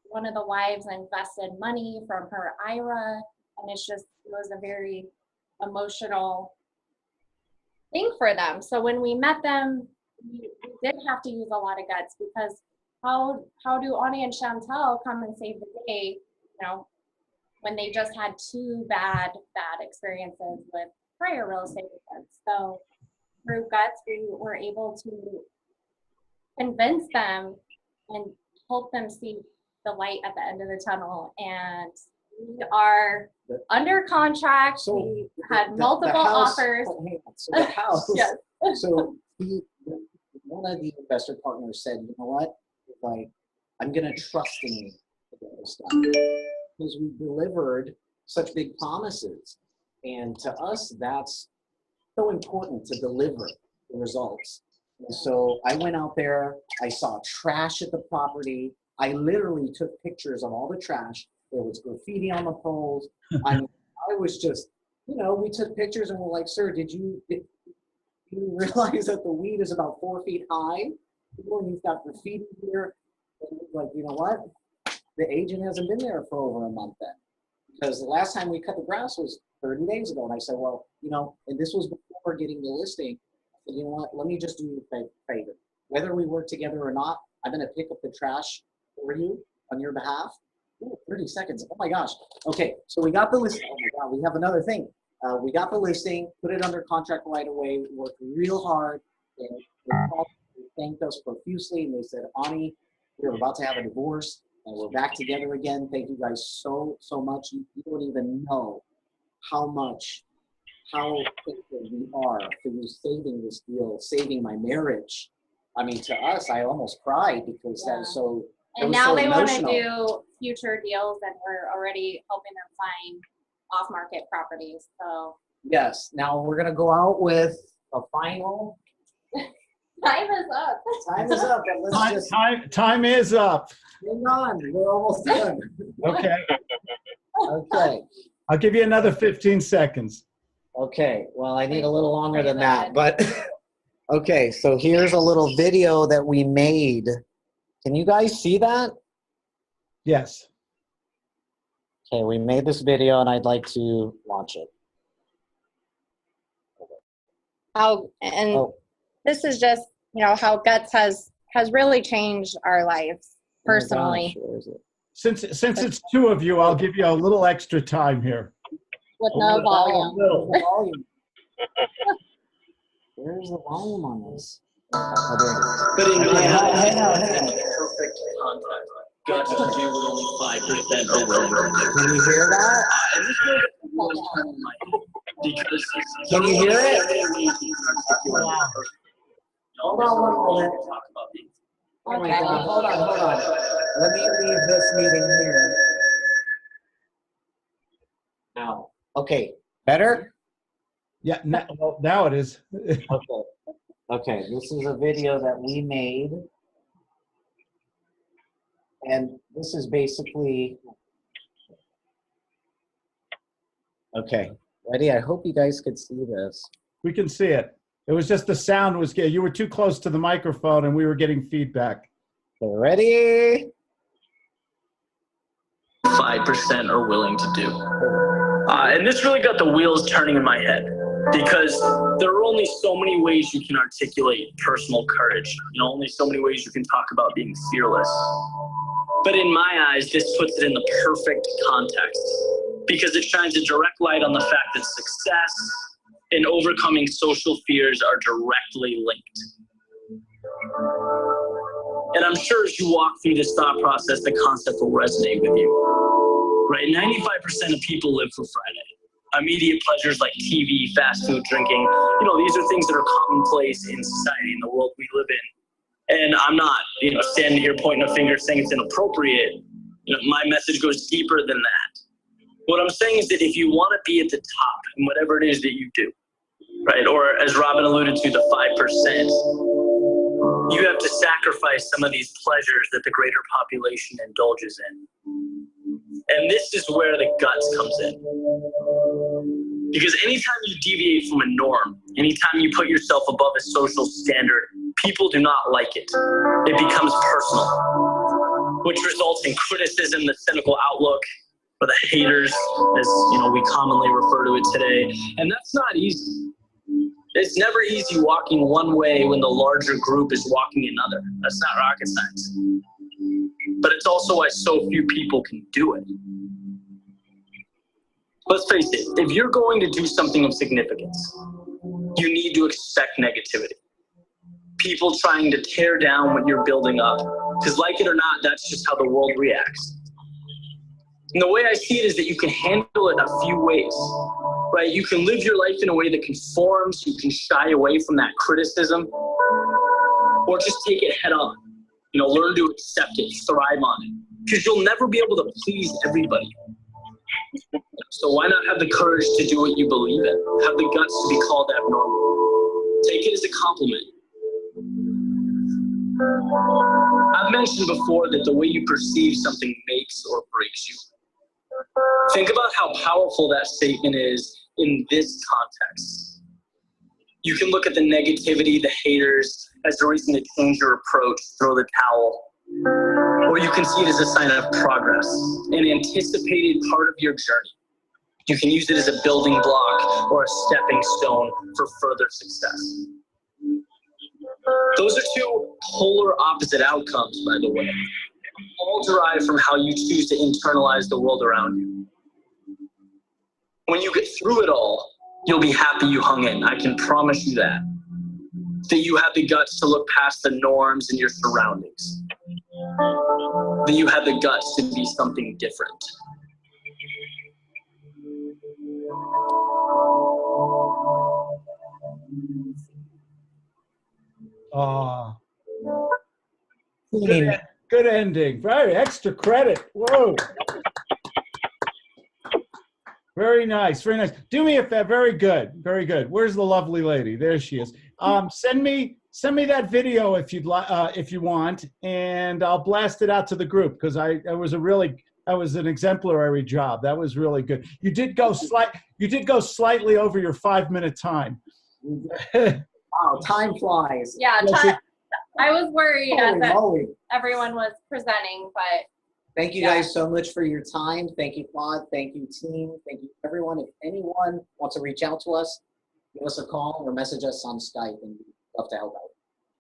One of the wives invested money from her IRA, and it was a very emotional thing for them. So when we met them, we did have to use a lot of guts, because how do Ani and Chantel come and save the day, when they just had 2 bad experiences with prior real estate agents. So through guts, we were able to convince them and help them see the light at the end of the tunnel. And we are under contract.
So
we had multiple offers.
So the house.
Yes.
So one of the investor partners said, you know what? Like, I'm going to trust in you to get this done, because we delivered such big promises. And to us, that's so important, to deliver the results. And so I went out there, I saw trash at the property. I literally took pictures of all the trash. There was graffiti on the poles. I was just, we took pictures and we're like, sir, did you realize that the weed is about 4 feet high? And he's got graffiti here. And he's like, you know what? The agent hasn't been there for over a month then. Because the last time we cut the grass was 30 days ago. And I said, well, and this was before getting the listing. I said, you know what? Let me just do you a favor. Whether we work together or not, I'm going to pick up the trash for you on your behalf. Ooh, 30 seconds. Oh my gosh. Okay. So we got the listing. Oh my God. We have another thing. We got the listing, put it under contract right away, worked real hard. And they thanked us profusely. And they said, Ani, we're about to have a divorce and we're back together again. Thank you guys so much. You don't even know how thankful we are for you saving this deal, saving my marriage. I mean, to us, I almost cried because that was so.
And now they want to do future deals, and we're already helping them find off-market properties. So
yes, now we're gonna go out with a final.
Time is up.
Time is up. And let's
time is up.
Hang on, we're almost done.
Okay.
Okay.
I'll give you another 15 seconds.
Okay. Well, I need a little longer than that, but okay. So here's a little video that we made. Can you guys see that?
Yes.
Okay, we made this video and I'd like to launch it.
This is just, how Guts has really changed our lives personally.
Oh my gosh, where is it?
Since it's two of you, I'll give you a little extra time here.
With no volume.
Where's the volume on this?
But in my perfect contact, Guts to do with only 5% or willing.
Can you hear that?
Because
can you hear it?
Hold on one minute.
Oh my God, hold on. Let me leave this meeting here. Now, okay, better?
Yeah, now it is.
Okay, this is a video that we made. And this is basically, okay, ready? I hope you guys could see this.
We can see it. It was just the sound was good. You were too close to the microphone and we were getting feedback.
Okay, ready?
5% are willing to do. And this really got the wheels turning in my head because there are only so many ways you can articulate personal courage. Only so many ways you can talk about being fearless. But in my eyes, this puts it in the perfect context because it shines a direct light on the fact that success and overcoming social fears are directly linked. And I'm sure as you walk through this thought process, the concept will resonate with you. Right? 95% of people live for Friday. Immediate pleasures like TV, fast food, drinking, these are things that are commonplace in society, in the world we live in. And I'm not, standing here pointing a finger saying it's inappropriate. My message goes deeper than that. What I'm saying is that if you want to be at the top in whatever it is that you do, right, or as Robin alluded to, the 5%, you have to sacrifice some of these pleasures that the greater population indulges in. And this is where the guts comes in. Because anytime you deviate from a norm, anytime you put yourself above a social standard, people do not like it. It becomes personal, which results in criticism, the cynical outlook, or the haters, as we commonly refer to it today. And that's not easy. It's never easy walking one way when the larger group is walking another. That's not rocket science. But it's also why so few people can do it. Let's face it, if you're going to do something of significance, you need to expect negativity. People trying to tear down what you're building up. Because like it or not, that's just how the world reacts. And the way I see it is that you can handle it a few ways, right? You can live your life in a way that conforms, you can shy away from that criticism, or just take it head on. Learn to accept it, thrive on it. Because you'll never be able to please everybody. So why not have the courage to do what you believe in? Have the guts to be called abnormal. Take it as a compliment. I've mentioned before that the way you perceive something makes or breaks you. Think about how powerful that statement is in this context. You can look at the negativity, the haters, as a reason to change your approach, throw the towel. Or you can see it as a sign of progress, an anticipated part of your journey. You can use it as a building block or a stepping stone for further success. Those are two polar opposite outcomes, by the way, all derived from how you choose to internalize the world around you. When you get through it all, you'll be happy you hung in. I can promise you that. That you have the guts to look past the norms and your surroundings. That you have the guts to be something different.
Good ending. Very extra credit. Whoa. Very nice. Very nice. Do me a favor. Very good. Very good. Where's the lovely lady? There she is. Send me that video if you want, and I'll blast it out to the group because that was an exemplary job. That was really good. You did go slightly over your 5-minute time.
Wow, time flies.
Yeah, I was worried as everyone was presenting, but
Thank you guys so much for your time. Thank you, Claude. Thank you, team. Thank you, everyone. If anyone wants to reach out to us, give us a call or message us on Skype, and we'd love to help out.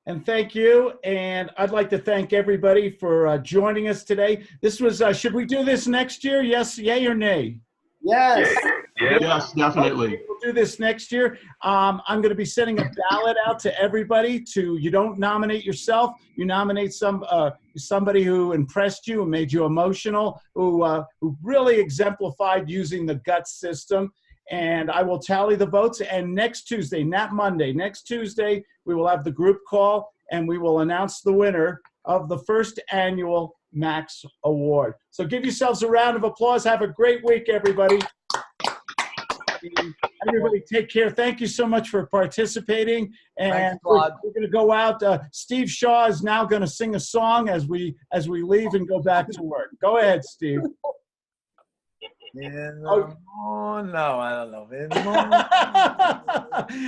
And thank you. And I'd like to thank everybody for joining us today. This was, should we do this next year? Yes, yay or nay?
Yes.
Yes, definitely.
Okay, we'll do this next year. I'm going to be sending a ballot out to everybody you don't nominate yourself. You nominate somebody who impressed you and made you emotional, who really exemplified using the gut system. And I will tally the votes. And next Tuesday, not Monday, next Tuesday, we will have the group call and we will announce the winner of the first annual Max Award. So give yourselves a round of applause. Have a great week, everybody. Everybody take care. Thank you so much for participating. And we're going to go out. Steve Shaw is now going to sing a song as we leave and go back to work. Go ahead, Steve.
No, I don't know.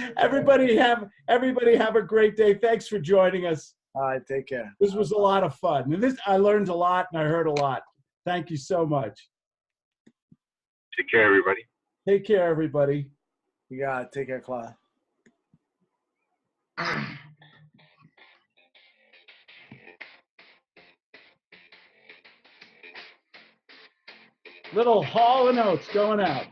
Everybody have a great day. Thanks for joining us.
All right, take care.
This was a lot of fun. And I learned a lot and I heard a lot. Thank you so much.
Take care, everybody.
Take care, everybody.
You got it. Take care, Claude.
Little Hall and Oates going out.